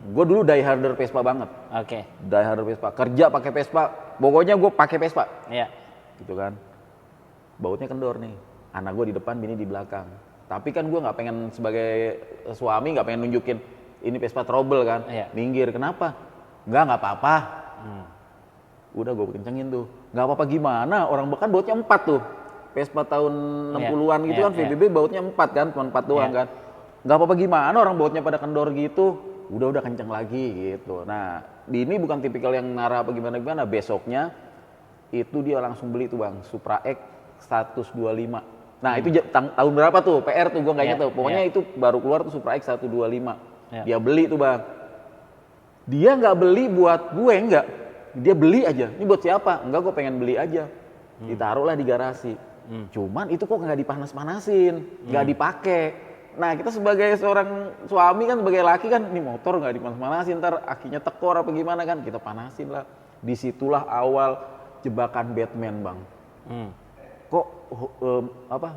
A: Gue dulu dieharder Vespa banget.
B: Oke.
A: Dieharder Vespa, kerja pakai Vespa. Pokoknya gue pakai Vespa.
B: Iya.
A: Gitu kan. Bautnya kendor nih. Anak gue di depan, bini di belakang. Tapi kan gue nggak pengen sebagai suami nggak pengen nunjukin ini Vespa trouble kan.
B: Iya.
A: Minggir. Kenapa? Nggak apa-apa. Udah gue kencengin tuh. Nggak apa-apa gimana? Orang bahkan bautnya 4 tuh. Vespa tahun 60-an gitu
B: Iya,
A: kan. VBB bautnya 4 kan, cuma 4 doang kan. Nggak apa-apa gimana orang bautnya pada kendor gitu, udah kenceng lagi gitu. Nah, ini bukan tipikal yang narah apa gimana-gimana. Besoknya itu dia langsung beli tuh Bang, Supra X 125. Nah itu tahun berapa tuh? PR tuh gue nggak ingat tuh. Pokoknya itu baru keluar tuh Supra X 125. Dia beli tuh Bang. Dia nggak beli buat gue enggak, dia beli aja. Ini buat siapa? Enggak, gue pengen beli aja. Ditaruhlah di garasi. Cuman itu kok nggak dipanas-panasin, nggak dipakai. Nah kita sebagai seorang suami kan, sebagai laki kan, ini motor nggak dipanas-panasin, ntar akinya tekor apa gimana kan, kita panasin lah. Disitulah awal jebakan Batman Bang. Kok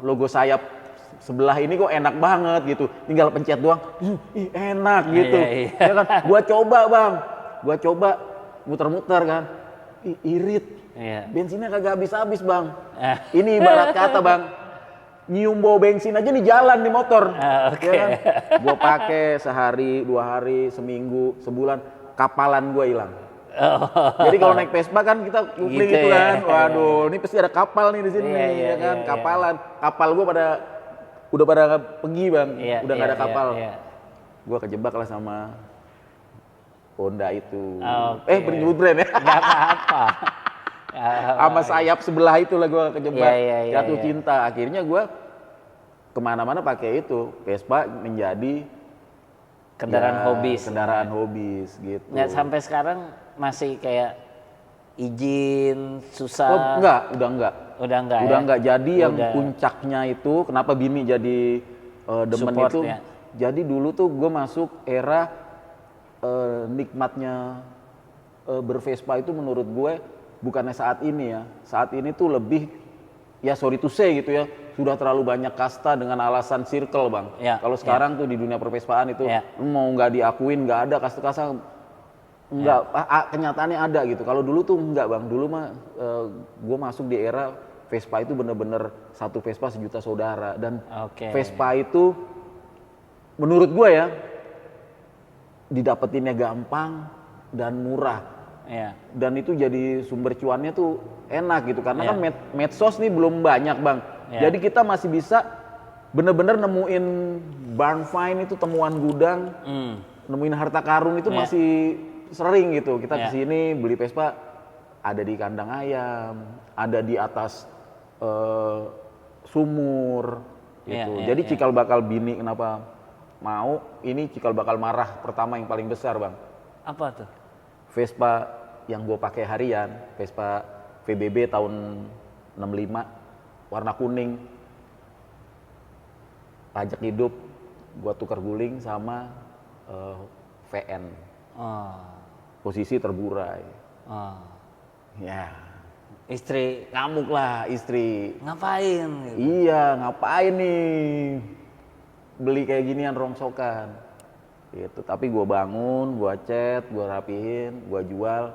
A: logo sayap sebelah ini kok enak banget gitu, tinggal pencet doang, ih enak gitu.
B: Iya.
A: Ya kan, gua coba muter-muter kan, ih irit.
B: Iya.
A: Bensinnya kagak habis-habis Bang. Ini ibarat kata Bang, nyium bau bensin aja di jalan di motor.
B: Oke.
A: Ya kan? Gua pakai sehari, 2 hari, seminggu, sebulan, kapalan gua hilang. Jadi kalau naik Vespa kan kita googling
B: Gitu
A: gitu
B: ya.
A: kan, waduh, ini pasti ada kapal nih di sini,
B: Iya,
A: ya kan,
B: iya.
A: kapalan. Kapal gua udah pada pergi Bang,
B: Iya,
A: udah nggak ada
B: iya,
A: kapal.
B: iya.
A: Gua kejebak lah sama Honda itu.
B: Oke.
A: Menyebut brand ya.
B: Nggak apa-apa.
A: Sama sayap sebelah itu lah gue kejebak,
B: Iya,
A: jatuh
B: iya.
A: cinta. Akhirnya gue kemana-mana pakai itu, Vespa menjadi
B: Kendaraan
A: ya,
B: hobis.
A: Kendaraan hobis gitu.
B: Nggak sampai sekarang masih kayak izin susah.
A: Oh, udah enggak.
B: Udah enggak
A: Udah
B: ya?
A: enggak. Jadi yang
B: Udah.
A: puncaknya itu, kenapa bini jadi demen
B: Support
A: itu?
B: ya.
A: Jadi dulu tuh gue masuk era nikmatnya bervespa itu menurut gue bukannya saat ini ya. Saat ini tuh lebih, ya sorry to say gitu ya, sudah terlalu banyak kasta dengan alasan circle Bang.
B: Ya,
A: Kalau sekarang tuh di dunia pervespaan itu
B: Ya.
A: mau nggak diakuin nggak ada kasta-kasta, nggak, kenyataannya ada gitu. Kalau dulu tuh enggak Bang, dulu mah gue masuk di era Vespa itu bener-bener satu Vespa sejuta saudara, dan
B: Oke.
A: Vespa itu menurut gue ya didapetinnya gampang dan murah.
B: Iya.
A: Dan itu jadi sumber cuannya tuh enak gitu karena
B: Iya.
A: kan medsos nih belum banyak bang.
B: Iya.
A: Jadi kita masih bisa bener-bener nemuin barn find itu temuan gudang, nemuin harta karun itu
B: Iya.
A: masih sering gitu. Kita
B: Iya.
A: kesini beli Vespa ada di kandang ayam, ada di atas sumur
B: Iya,
A: gitu.
B: iya,
A: Jadi
B: iya.
A: cikal bakal bini kenapa mau, ini cikal bakal marah pertama yang paling besar bang.
B: Apa tuh?
A: Vespa yang gue pakai harian, Vespa VBB tahun 65, warna kuning, pajak hidup, gue tukar guling sama VN,
B: Oh.
A: posisi terburai.
B: Oh.
A: Ya,
B: Istri
A: ngamuk lah istri.
B: ngapain gitu?
A: Iya, ngapain nih beli kayak ginian rongsokan. Gitu. Tapi gue bangun, gue cat, gue rapihin, gue jual.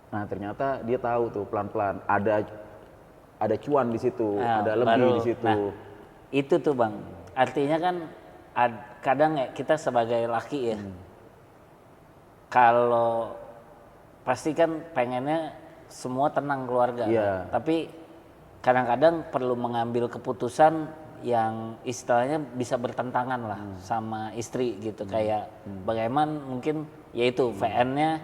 A: Nah ternyata dia tahu tuh pelan-pelan ada cuan di situ,
B: Nah,
A: ada lebih
B: baru-
A: di situ.
B: nah, itu tuh bang, artinya kan kadang ya kita sebagai laki ya, kalau pasti kan pengennya semua tenang keluarga,
A: Iya.
B: tapi kadang-kadang perlu mengambil keputusan yang istilahnya bisa bertentangan lah sama istri gitu, kayak bagaimana mungkin yaitu VN-nya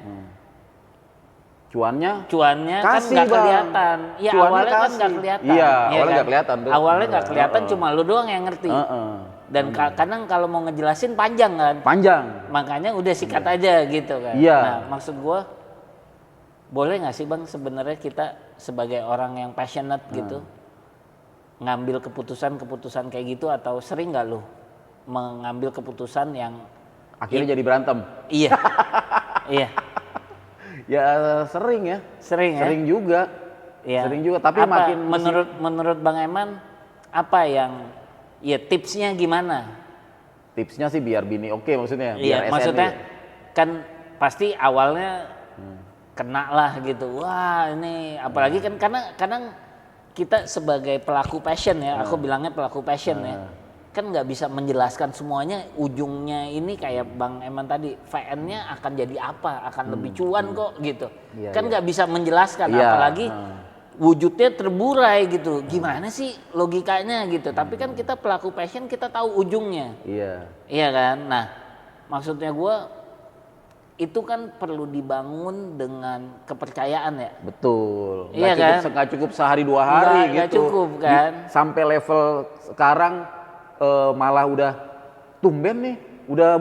A: Cuannya
B: cuannya kan
A: Kasih,
B: nggak
A: Bang.
B: kelihatan. Ya
A: Cuannya
B: awalnya kan
A: kasih.
B: nggak kelihatan.
A: Iya,
B: ya
A: awalnya
B: kan?
A: nggak kelihatan tuh.
B: Awalnya nggak
A: Iya,
B: kelihatan,
A: heeh.
B: cuma lu doang yang ngerti.
A: Heeh.
B: Dan kadang kalau mau ngejelasin panjang kan,
A: panjang.
B: makanya udah sikat aja gitu kan.
A: Iya.
B: Nah maksud gua, boleh nggak sih bang sebenarnya kita sebagai orang yang passionate gitu, ngambil keputusan kayak gitu, atau sering nggak lu mengambil keputusan yang
A: Akhirnya jadi berantem.
B: iya, iya,
A: Ya sering ya.
B: sering ya.
A: Sering juga.
B: Iya.
A: Sering juga. Tapi
B: Apa,
A: makin
B: menurut Bang Eman apa yang ya tipsnya gimana?
A: tipsnya sih biar bini oke maksudnya.
B: Iya,
A: biar
B: maksudnya
A: SNI.
B: kan pasti awalnya kena lah gitu. Wah, ini apalagi kan karena kadang kita sebagai pelaku passion ya, aku bilangnya pelaku passion ya. Kan nggak bisa menjelaskan semuanya, ujungnya ini kayak Bang Eman tadi, VN-nya akan jadi apa? Akan lebih cuan kok gitu.
A: Iya,
B: Kan
A: iya.
B: nggak bisa menjelaskan,
A: Iya,
B: apalagi wujudnya terburai gitu. Gimana sih logikanya gitu. Tapi kan kita pelaku passion, kita tahu ujungnya.
A: Iya.
B: Iya kan? Nah, maksudnya gua itu kan perlu dibangun dengan kepercayaan ya.
A: Betul.
B: Iya kan?
A: Nggak cukup sehari dua hari
B: Nggak
A: gitu.
B: cukup kan?
A: Sampai level sekarang malah udah tumben nih, udah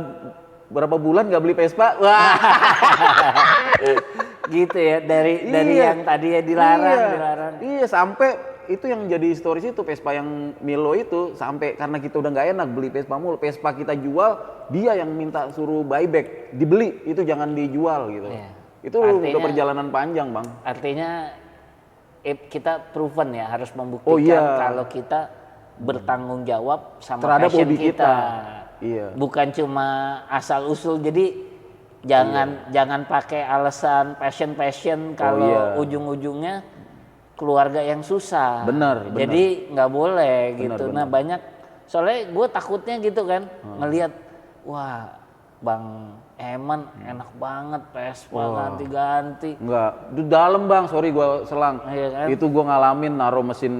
A: berapa bulan nggak beli Vespa. Wah.
B: Gitu ya, dari
A: Iya.
B: yang tadi ya dilarang.
A: Iya, sampai itu yang jadi historis itu Vespa yang Milo itu, sampai karena kita udah nggak enak beli Vespa mulu, Vespa kita jual, dia yang minta suruh buyback, dibeli, itu jangan dijual gitu.
B: Iya.
A: Itu
B: Artinya-
A: udah perjalanan panjang bang.
B: Artinya kita proven ya, harus membuktikan
A: Oh, iya.
B: kalau kita bertanggung jawab sama
A: Terhadap
B: passion
A: hobi kita.
B: kita.
A: Iya.
B: Bukan cuma asal usul. Jadi jangan pakai alasan passion kalau
A: iya.
B: ujung-ujungnya keluarga yang susah.
A: Benar.
B: Jadi nggak boleh gitu.
A: benar.
B: Nah banyak, soalnya gue takutnya gitu kan, ngelihat wah Bang Eman enak banget Vespa ganti-ganti.
A: Enggak, di dalam bang, sorry gua selang.
B: Iya kan?
A: Itu gua ngalamin naruh mesin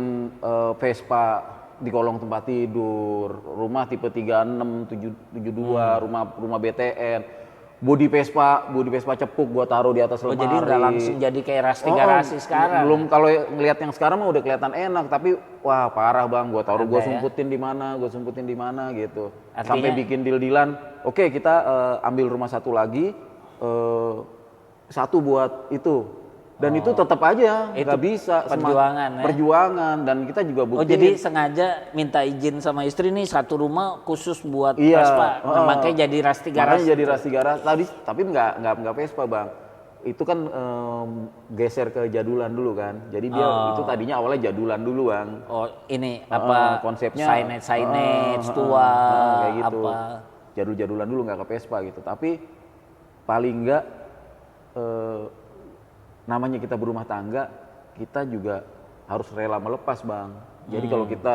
A: Vespa di kolong tempat tidur, rumah tipe 36, 72, rumah BTN. Bodi Vespa cepuk gua taruh di atas
B: Oh,
A: lemari.
B: jadi nggak langsung jadi kayak Rasti garasi sekarang.
A: Belum, kalau ngelihat yang sekarang mah udah kelihatan enak, tapi wah parah bang, gua taruh, gua
B: Ada ya?
A: sumputin di mana gitu.
B: Artinya-
A: Sampai bikin deal-dealan. Oke, kita ambil rumah satu lagi, satu buat itu. Dan itu tetap aja
B: Itu
A: nggak bisa.
B: perjuangan ya?
A: Perjuangan, dan kita juga
B: Oh
A: buktiin.
B: jadi sengaja minta izin sama istri nih, satu rumah khusus buat
A: Iya,
B: Vespa. Nah, makanya jadi Rasti garasi.
A: Makanya jadi Rasti garasi. Tapi nggak Vespa bang. Itu kan geser ke jadulan dulu kan. Jadi dia itu tadinya awalnya jadulan dulu bang.
B: Oh ini apa
A: konsepnya
B: signage tua
A: kayak gitu.
B: apa.
A: Jadul-jadulan dulu nggak ke Vespa gitu. Tapi paling nggak namanya kita berumah tangga, kita juga harus rela melepas bang. Jadi kalau kita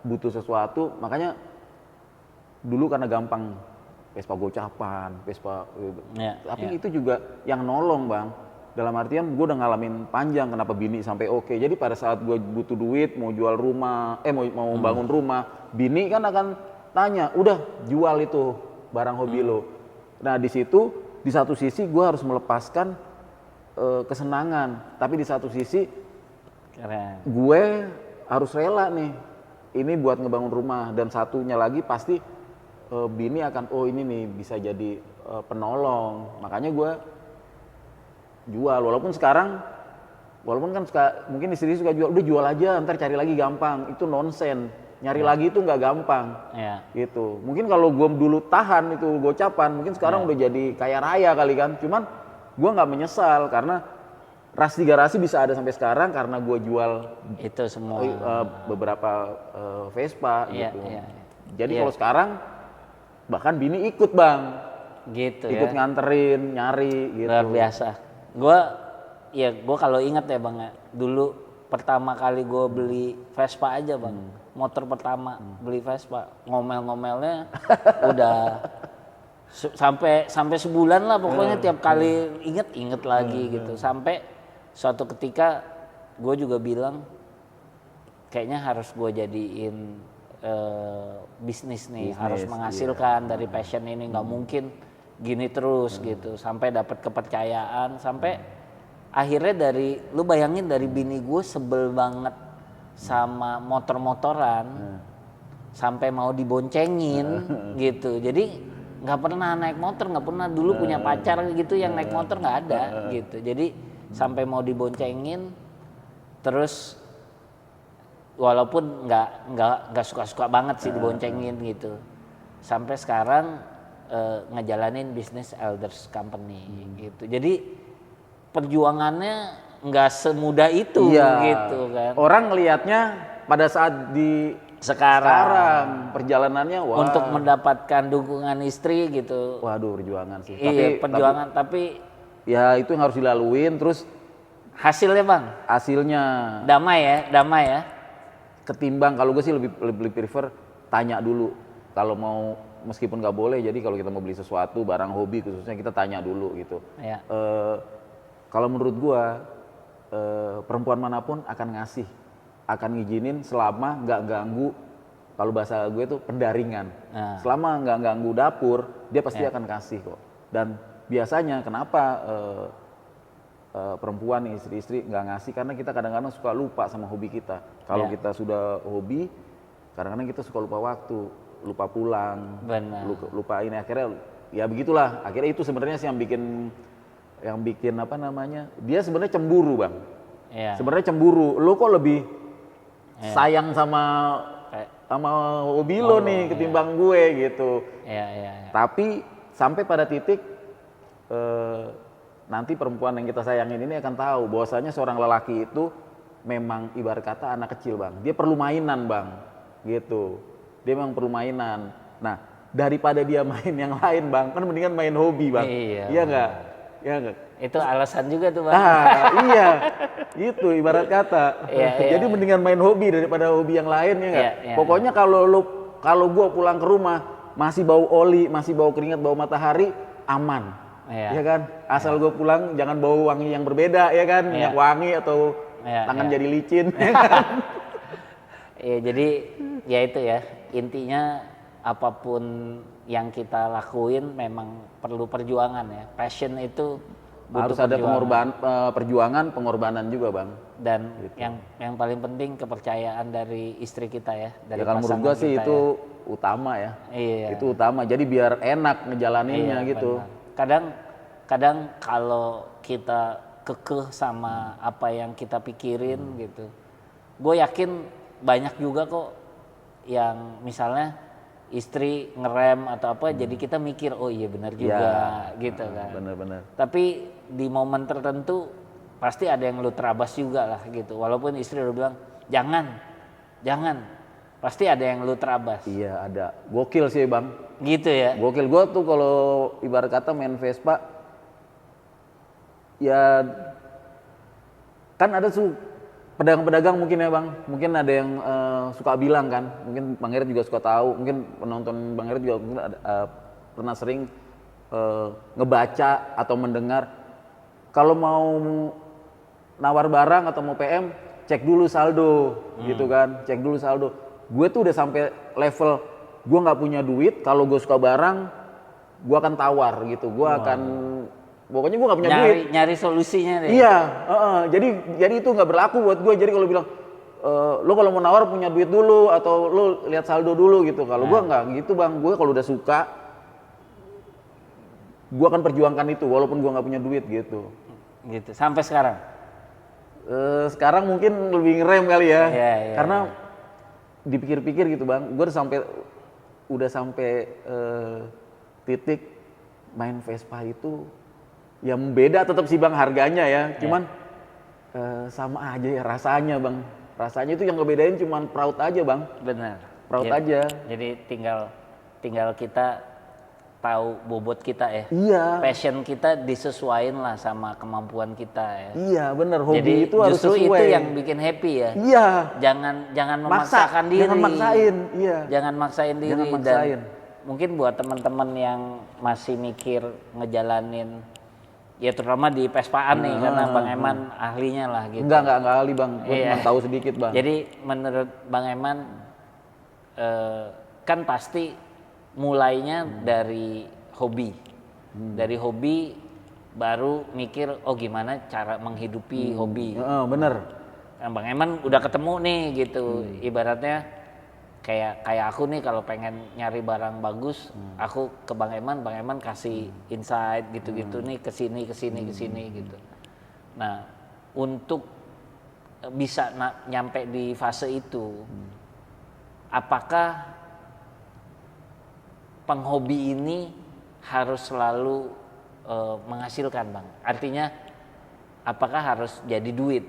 A: butuh sesuatu, makanya dulu karena gampang Vespa gocapan, Vespa, tapi
B: ya.
A: itu juga yang nolong bang. Dalam artian gue udah ngalamin panjang kenapa bini sampai oke. Jadi pada saat gue butuh duit mau jual rumah, mau bangun rumah, bini kan akan tanya, udah jual itu barang hobi lo. Nah di situ di satu sisi gue harus melepaskan kesenangan, tapi di satu sisi
B: Keren.
A: gue harus rela nih. Ini buat ngebangun rumah dan satunya lagi pasti bini akan ini nih bisa jadi penolong. Makanya gue jual walaupun kan mungkin istri suka jual, udah jual aja ntar cari lagi gampang, itu nonsen, nyari lagi itu nggak gampang gitu. Mungkin kalau gue dulu tahan itu gocapan mungkin sekarang udah jadi kaya raya kali kan, cuman gue nggak menyesal karena ras 3 rasi bisa ada sampai sekarang karena gue jual
B: itu semua
A: beberapa Vespa gitu. Jadi kalau sekarang bahkan bini ikut bang,
B: gitu
A: ikut
B: ya.
A: nganterin, nyari gitu.
B: Luar biasa. Gue kalau inget ya bang ya, dulu pertama kali gue beli Vespa aja bang, motor pertama beli Vespa, ngomel-ngomelnya udah sampai sebulan lah pokoknya tiap kali inget lagi gitu. Sampai suatu ketika gue juga bilang kayaknya harus gue jadiin bisnis nih, harus menghasilkan dari passion ini, nggak mungkin gini terus gitu. Sampai dapat kepercayaan, sampai akhirnya lu bayangin dari bini gue sebel banget sama motor-motoran, sampai mau diboncengin gitu. Jadi nggak pernah naik motor, nggak pernah dulu punya pacar gitu yang naik motor, nggak ada gitu. Jadi sampai mau diboncengin, terus walaupun nggak suka-suka banget sih diboncengin gitu. Sampai sekarang ngejalanin bisnis Elders Company gitu. Jadi perjuangannya nggak semudah itu gitu kan.
A: Orang ngelihatnya pada saat di sekarang perjalanannya
B: untuk mendapatkan dukungan istri gitu.
A: Waduh perjuangan sih.
B: Iya, perjuangan tapi
A: ya itu yang harus dilaluin. Terus
B: hasilnya bang?
A: Hasilnya
B: damai ya.
A: Ketimbang kalau gue sih lebih prefer tanya dulu kalau mau, meskipun nggak boleh, jadi kalau kita mau beli sesuatu barang hobi khususnya kita tanya dulu gitu. Kalau menurut gue perempuan manapun akan ngasih, akan ngizinin selama nggak ganggu, kalau bahasa gue itu pendaringan. Selama nggak ganggu dapur dia pasti akan kasih kok. Dan biasanya kenapa perempuan nih, istri-istri nggak ngasih, karena kita kadang-kadang suka lupa sama hobi kita. Kalau kita sudah hobi, kadang-kadang kita suka lupa waktu, lupa pulang, lupa ini, akhirnya ya begitulah. Akhirnya itu sebenarnya sih yang bikin apa namanya, dia sebenarnya cemburu bang. Sebenarnya cemburu, lo kok lebih sayang sama hobi lo nih ketimbang gue gitu. Tapi sampai pada titik nanti perempuan yang kita sayangin ini akan tahu bahwasanya seorang lelaki itu memang ibarat kata anak kecil bang, dia perlu mainan bang, gitu. Dia memang perlu mainan. Nah daripada dia main yang lain bang, kan mendingan main hobi bang. Iya nggak? Iya nggak? Itu
B: alasan juga tuh bang.
A: Iya, itu ibarat kata. Jadi mendingan main hobi daripada hobi yang lain ya nggak? Pokoknya kalau gua pulang ke rumah masih bau oli, masih bau keringat, bau matahari, aman. Ya kan, asal gue pulang jangan bau wangi yang berbeda ya kan, minyak wangi atau tangan jadi licin.
B: Jadi ya itu ya, intinya apapun yang kita lakuin memang perlu perjuangan ya. Passion itu butuh
A: harus ada perjuangan, pengorbanan juga bang. Dan
B: gitu. yang paling penting kepercayaan dari istri kita ya, dari
A: kalau menurut gue sih itu utama ya. Itu utama, jadi biar enak ngejalaninnya gitu.
B: Benar. Kadang kalau kita kekeh sama apa yang kita pikirin gitu, gue yakin banyak juga kok yang misalnya istri ngerem atau apa, jadi kita mikir oh iya benar juga gitu kan.
A: Benar.
B: Tapi di momen tertentu pasti ada yang lu terabas juga lah gitu, walaupun istri udah bilang jangan, pasti ada yang lu terabas.
A: Iya ada, gokil sih bang.
B: Gitu ya.
A: Gokil, gue tuh kalau ibarat kata main Vespa, ya kan ada tuh pedagang-pedagang mungkin ya bang, mungkin ada yang suka bilang kan, mungkin Bang Heri juga suka tahu, mungkin penonton Bang Heri juga mungkin pernah sering ngebaca atau mendengar kalau mau nawar barang atau mau PM cek dulu saldo gitu kan, cek dulu saldo. Gue tuh udah sampai level gue nggak punya duit, kalau gue suka barang gue akan tawar gitu, gue akan pokoknya gue nggak punya duit.
B: Nyari solusinya deh.
A: Iya, jadi itu nggak berlaku buat gue. Jadi kalau bilang lo kalau mau nawar punya duit dulu atau lo lihat saldo dulu gitu. Kalau gue nggak gitu bang, gue kalau udah suka gue akan perjuangkan itu walaupun gue nggak punya duit gitu.
B: Gitu sampai sekarang.
A: Sekarang mungkin lebih ngerem kali ya,
B: Iya.
A: karena dipikir-pikir gitu bang, gue udah sampai titik main Vespa itu yang beda tetap sih bang harganya ya, cuman sama aja ya rasanya bang, rasanya itu yang ngebedain cuman proud aja bang.
B: Benar.
A: Proud aja.
B: Jadi tinggal kita tahu bobot kita ya.
A: Iya.
B: Passion kita disesuaiin lah sama kemampuan kita ya.
A: Iya bener, hobi
B: Jadi
A: itu harus
B: justru
A: sesuai.
B: itu yang bikin happy ya.
A: Iya.
B: Jangan memaksakan diri.
A: Jangan maksain, iya.
B: Jangan maksain diri.
A: Jangan maksain.
B: Dan mungkin buat teman-teman yang masih mikir ngejalanin, ya terutama di Vespaan nih, karena Bang Eman ahlinya lah gitu.
A: Enggak ahli bang, gue
B: Iya.
A: cuma tahu sedikit bang.
B: Jadi menurut Bang Eman kan pasti mulainya dari hobi. Dari hobi baru mikir oh gimana cara menghidupi hobi.
A: Bener.
B: Nah, Bang Eman udah ketemu nih gitu. Ibaratnya kayak aku nih kalau pengen nyari barang bagus, aku ke Bang Eman kasih insight gitu-gitu nih ke sini gitu. Nah, untuk bisa nyampe di fase itu, apakah penghobi ini harus selalu menghasilkan bang? Artinya apakah harus jadi duit?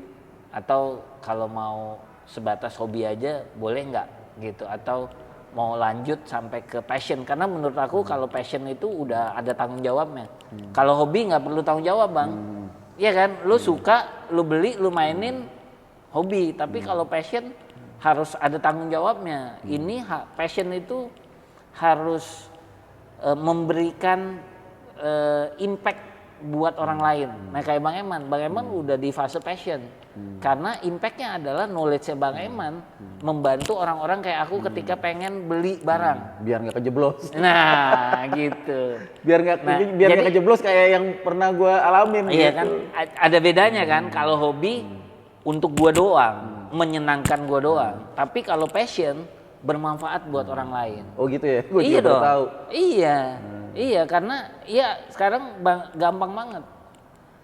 B: Atau kalau mau sebatas hobi aja boleh nggak gitu? Atau mau lanjut sampai ke passion? Karena menurut aku kalau passion itu udah ada tanggung jawabnya. Kalau hobi nggak perlu tanggung jawab bang. Iya kan? Lu suka, lu beli, lu mainin hobi. Tapi kalau passion harus ada tanggung jawabnya. Ini passion itu harus memberikan impact buat orang lain. Nah kayak Bang Eman udah di fase passion. Karena impactnya adalah knowledge-nya Bang Eman membantu orang-orang kayak aku ketika pengen beli barang.
A: Biar nggak kejeblos.
B: Nah gitu.
A: Biar nggak kejeblos kayak yang pernah gue alamin.
B: Iya
A: gitu.
B: kan, ada bedanya kan. Kalau hobi untuk gua doang, menyenangkan gua doang. Tapi kalau passion bermanfaat buat orang lain.
A: Oh gitu ya? Gue
B: Iya
A: juga baru
B: dong.
A: tahu.
B: Iya karena ya sekarang gampang banget.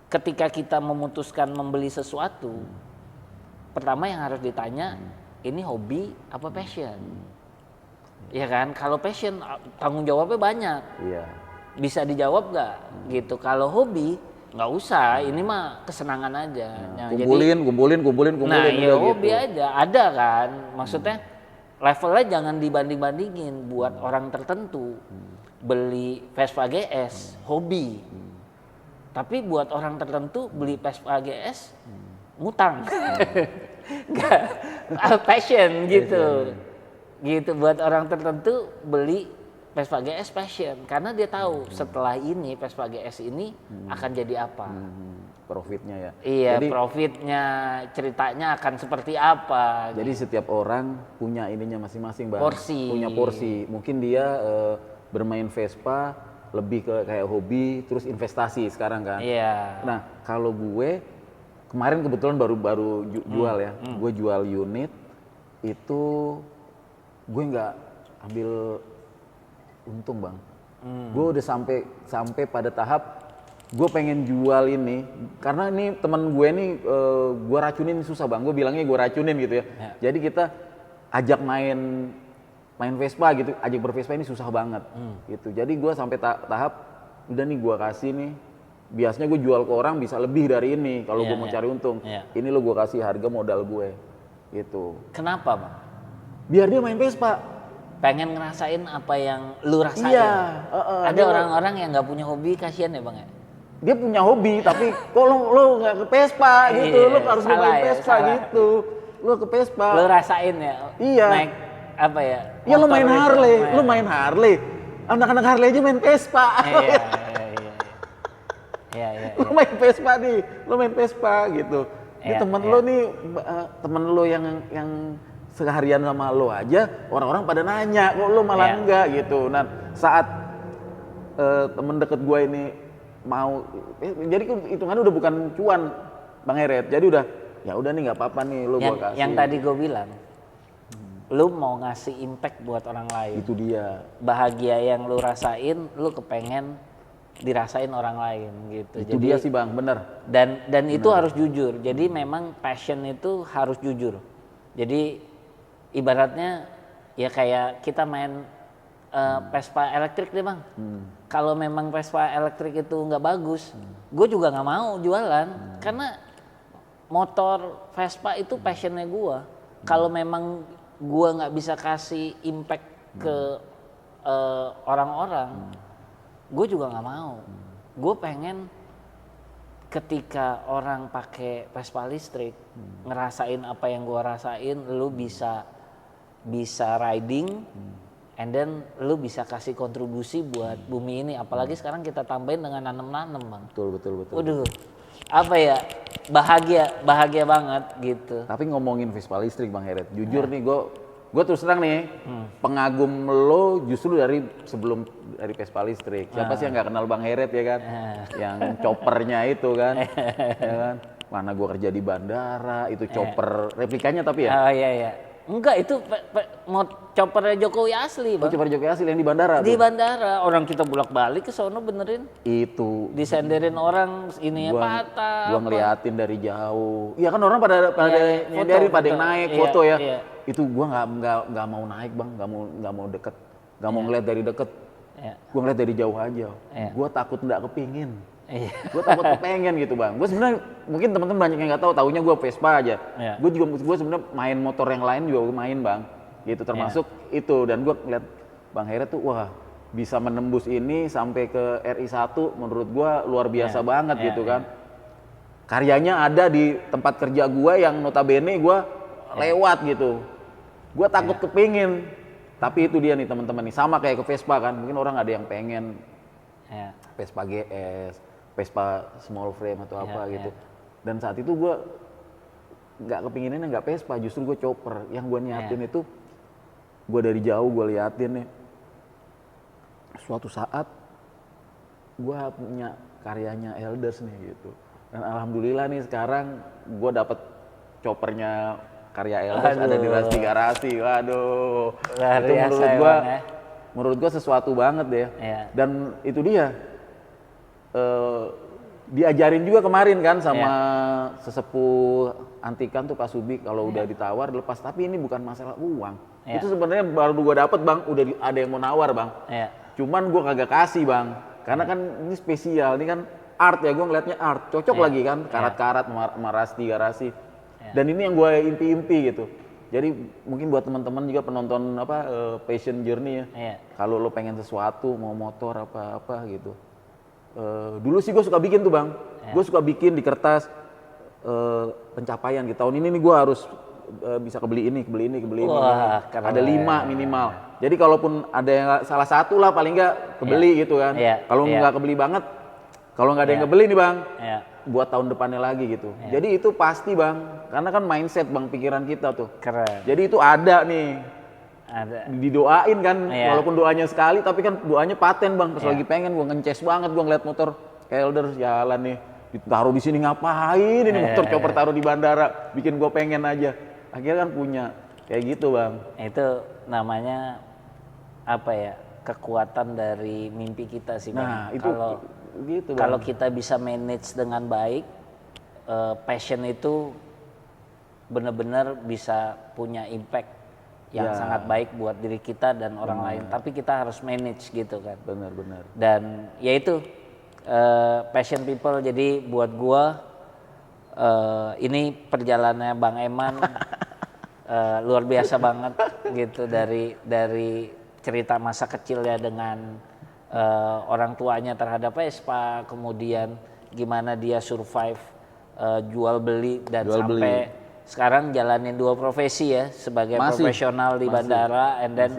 B: Ketika kita memutuskan membeli sesuatu, pertama yang harus ditanya, ini hobi apa passion? Iya kan? Kalau passion tanggung jawabnya banyak.
A: Iya.
B: Bisa dijawab nggak? Gitu. Kalau hobi nggak usah. Ini mah kesenangan aja. Nah,
A: Kumpulin.
B: Nah, ya
A: udah
B: hobi
A: gitu.
B: aja. Ada kan? Maksudnya levelnya jangan dibanding-bandingin. Buat orang tertentu beli Vespa GS hobi. Tapi buat orang tertentu beli Vespa GS ngutang. Nggak, passion gitu. Gitu buat orang tertentu beli Vespa GS passion karena dia tahu setelah ini Vespa GS ini akan jadi apa.
A: Profitnya ya.
B: Iya,
A: Jadi,
B: profitnya, ceritanya akan seperti apa.
A: jadi setiap orang punya ininya masing-masing bang.
B: Porsi.
A: Punya porsi. Mungkin dia bermain Vespa lebih ke kayak hobi, terus investasi sekarang kan.
B: Iya.
A: Nah kalau gue kemarin kebetulan baru jual ya. Gue jual unit itu gue nggak ambil untung bang. Gue udah sampai pada tahap gue pengen jual ini karena ini teman gue nih gue racunin susah bang. Gue bilangnya gue racunin gitu ya. Jadi kita ajak main Vespa gitu, ajak bervespa ini susah banget gitu. Jadi gue sampai tahap udah nih gue kasih nih. Biasanya gue jual ke orang bisa lebih dari ini kalau gue mau cari untung. Ini lo gue kasih harga modal gue gitu.
B: Kenapa bang?
A: Biar dia main Vespa.
B: Pengen ngerasain apa yang lu rasain.
A: Iya.
B: Ada orang-orang yang nggak punya hobi, kasihan ya bang ya?
A: dia punya hobi tapi kok lo nggak ke Vespa gitu,
B: Iya,
A: lo harus
B: salah
A: nyobain
B: ya,
A: Vespa
B: salah.
A: gitu, lo ke Vespa.
B: Lo rasain ya?
A: Iya.
B: Naik apa ya?
A: Iya lo
B: motor
A: main
B: itu,
A: Harley, lo main Harley, anak-anak Harley aja main Vespa.
B: Iya.
A: Lo main Vespa nih, lo main Vespa gitu. Ini
B: Iya,
A: temen
B: iya.
A: lo nih, temen lo yang seharian sama lo aja, orang-orang pada nanya, kok lo malah
B: Iya.
A: enggak gitu. Nah saat temen deket gue ini mau, jadi hitungannya udah bukan cuan Bang Heret, jadi udah, ya udah nih nggak apa-apa nih lo gue kasih.
B: Yang tadi gue bilang, lu mau ngasih impact buat orang lain.
A: Itu dia.
B: Bahagia yang lu rasain, lu kepengen dirasain orang lain gitu.
A: Itu dia sih Bang, bener.
B: Dan itu harus jujur. Jadi memang passion itu harus jujur. Jadi ibaratnya ya kayak kita main Vespa elektrik deh Bang. Kalau memang Vespa elektrik itu nggak bagus, gue juga nggak mau jualan karena motor Vespa itu passionnya gue. Kalau memang gue nggak bisa kasih impact ke orang-orang, gue juga nggak mau. Gue pengen ketika orang pakai Vespa listrik, ngerasain apa yang gue rasain, lu bisa riding, and then lu bisa kasih kontribusi buat bumi ini. Apalagi sekarang kita tambahin dengan nanem-nanem Bang.
A: Betul.
B: Waduh, apa ya, bahagia banget gitu.
A: Tapi ngomongin Vespa listrik Bang Heret, jujur nih gue terus terang nih, pengagum lo justru sebelum dari Vespa listrik. Siapa sih yang nggak kenal Bang Heret ya kan? Yang choppernya itu kan, ya kan? Mana gue kerja di bandara, itu chopper replikanya tapi ya.
B: Oh iya. Enggak, itu mau choppernya Jokowi asli
A: Oh,
B: Bang.
A: chopper Jokowi asli yang di bandara
B: Di
A: tuh.
B: bandara, orang kita bolak-balik ke sono benerin.
A: Itu
B: Disenderin orang ini patah.
A: gua ngeliatin dari jauh. Iya kan orang pada
B: Iya,
A: nyadarin,
B: foto,
A: pada yang
B: foto.
A: naik
B: Iya,
A: foto ya.
B: iya.
A: Itu gua nggak mau naik Bang, nggak mau deket, nggak mau ngeliat dari deket.
B: Iya.
A: Gua ngeliat dari jauh aja.
B: Iya.
A: Gua takut nggak kepingin.
B: Iya.
A: Gue takut kepengen gitu Bang. Gue sebenarnya mungkin teman-teman banyak yang nggak tahu, taunya gue Vespa aja.
B: Iya.
A: Gue sebenarnya main motor yang lain juga gue main Bang. Gitu termasuk itu, dan gue ngeliat Bang Heret tuh wah bisa menembus ini sampai ke RI1, menurut gue luar biasa banget gitu kan. Karyanya ada di tempat kerja gue yang notabene gue lewat gitu. Gue takut kepingin. Tapi itu dia nih teman-teman nih, sama kayak ke Vespa kan. Mungkin orang ada yang pengen Vespa GS, Vespa small frame atau apa gitu. Dan saat itu gue nggak kepinginnya nggak Vespa, justru gue chopper. Yang gue niatin itu, gue dari jauh gue liatin nih. Suatu saat gue punya karyanya Elders nih gitu. Dan alhamdulillah nih sekarang gue dapet choppernya karya Elders ada di Rasti Garasi. Waduh, itu menurut gue sesuatu banget deh. Dan itu dia. Diajarin juga kemarin kan sama sesepuh antikan tuh Pak Subi, kalau udah ditawar lepas, tapi ini bukan masalah uang. Itu sebenarnya baru gue dapet Bang, udah ada yang mau nawar Bang. Cuman gue kagak kasih Bang, karena kan ini spesial, ini kan art ya, gue ngeliatnya art, cocok lagi kan, karat-karat sama Rasti Garasi. Dan ini yang gue impi-impi gitu. Jadi mungkin buat teman-teman juga penonton passion journey ya, kalau lo pengen sesuatu, mau motor apa-apa gitu. Dulu sih gue suka bikin tuh Bang, gue suka bikin di kertas pencapaian gitu. Tahun ini nih gue harus bisa kebeli ini.
B: Wah,
A: ada 5 minimal. Jadi kalaupun ada yang salah satu lah paling nggak kebeli gitu kan. Kalau nggak kebeli banget, kalau nggak ada yang kebeli nih Bang, buat tahun depannya lagi gitu. Jadi itu pasti Bang, karena kan mindset Bang, pikiran kita tuh.
B: Keren.
A: Jadi itu ada nih. Didoain kan, walaupun doanya sekali tapi kan doanya paten Bang. Pas lagi pengen gue ngences banget, gue ngeliat motor Elders jalan nih, ditaruh di sini ngapain ini motor chopper taruh di bandara, bikin gue pengen aja. Akhirnya kan punya kayak gitu Bang.
B: Itu namanya apa ya, kekuatan dari mimpi kita sih Bang.
A: Nah itu gitu Bang.
B: Kalau kita bisa manage dengan baik, passion itu benar-benar bisa punya impact yang sangat baik buat diri kita dan orang lain. Tapi kita harus manage gitu kan.
A: Benar.
B: Dan ya itu passion people. Jadi buat gua ini perjalanannya Bang Eman luar biasa banget gitu, dari cerita masa kecilnya dengan orang tuanya terhadap Vespa, kemudian gimana dia survive jual beli dan sampai sekarang jalanin 2 profesi ya, sebagai profesional di bandara and then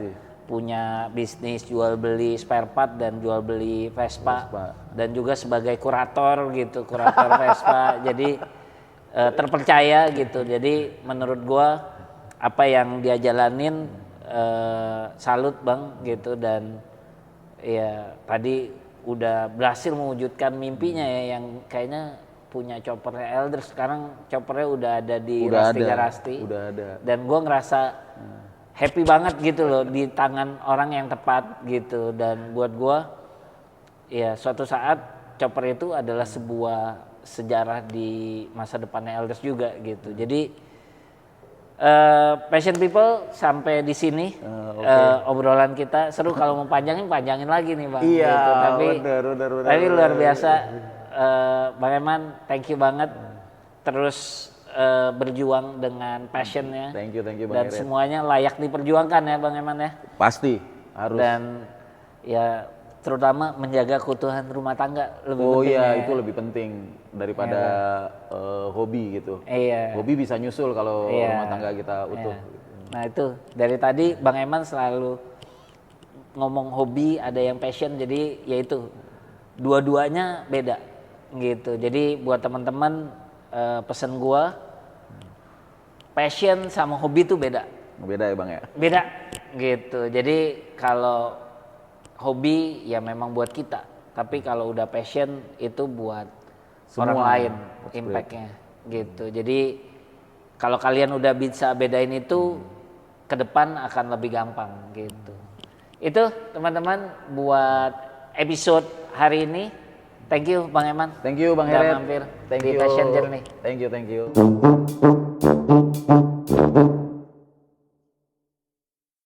B: punya bisnis jual beli spare part dan jual beli Vespa. Dan juga sebagai kurator gitu, kurator Vespa. Jadi terpercaya gitu. Jadi menurut gua apa yang dia jalanin salut Bang gitu, dan ya tadi udah berhasil mewujudkan mimpinya ya, yang kayaknya punya choppernya Elder. Sekarang choppernya udah ada di Rasti Garasti.
A: Udah ada.
B: Dan gua ngerasa happy banget gitu loh di tangan orang yang tepat gitu. Dan buat gua ya suatu saat chopper itu adalah sebuah sejarah di masa depannya Elders juga gitu. Jadi Passion People sampai di sini obrolan kita seru. Kalau mau panjangin lagi nih Bang.
A: Iya,
B: gitu. Tapi luar
A: bener.
B: biasa. Bang Eman, thank you banget. Terus berjuang dengan passionnya.
A: Thank you Bang
B: Dan
A: Eret.
B: semuanya layak diperjuangkan ya Bang Eman ya.
A: Pasti harus.
B: Dan ya terutama menjaga keutuhan rumah tangga lebih penting.
A: Iya,
B: ya.
A: itu lebih penting daripada hobi gitu.
B: Iya.
A: Hobi bisa nyusul kalau rumah tangga kita utuh.
B: Nah itu dari tadi Bang Eman selalu ngomong hobi, ada yang passion, jadi yaitu dua-duanya beda gitu. Jadi buat teman-teman pesen gua, passion sama hobi itu beda.
A: Beda ya Bang ya?
B: Beda gitu. Jadi kalau hobi ya memang buat kita, tapi kalau udah passion itu buat orang lain impactnya gitu. Jadi kalau kalian udah bisa bedain itu, ke depan akan lebih gampang gitu. Itu teman-teman buat episode hari ini. Thank you Bang Eman.
A: Thank you Bang
B: udah
A: Eret.
B: mampir
A: Thank
B: di
A: you.
B: Passion Journey.
A: Thank you.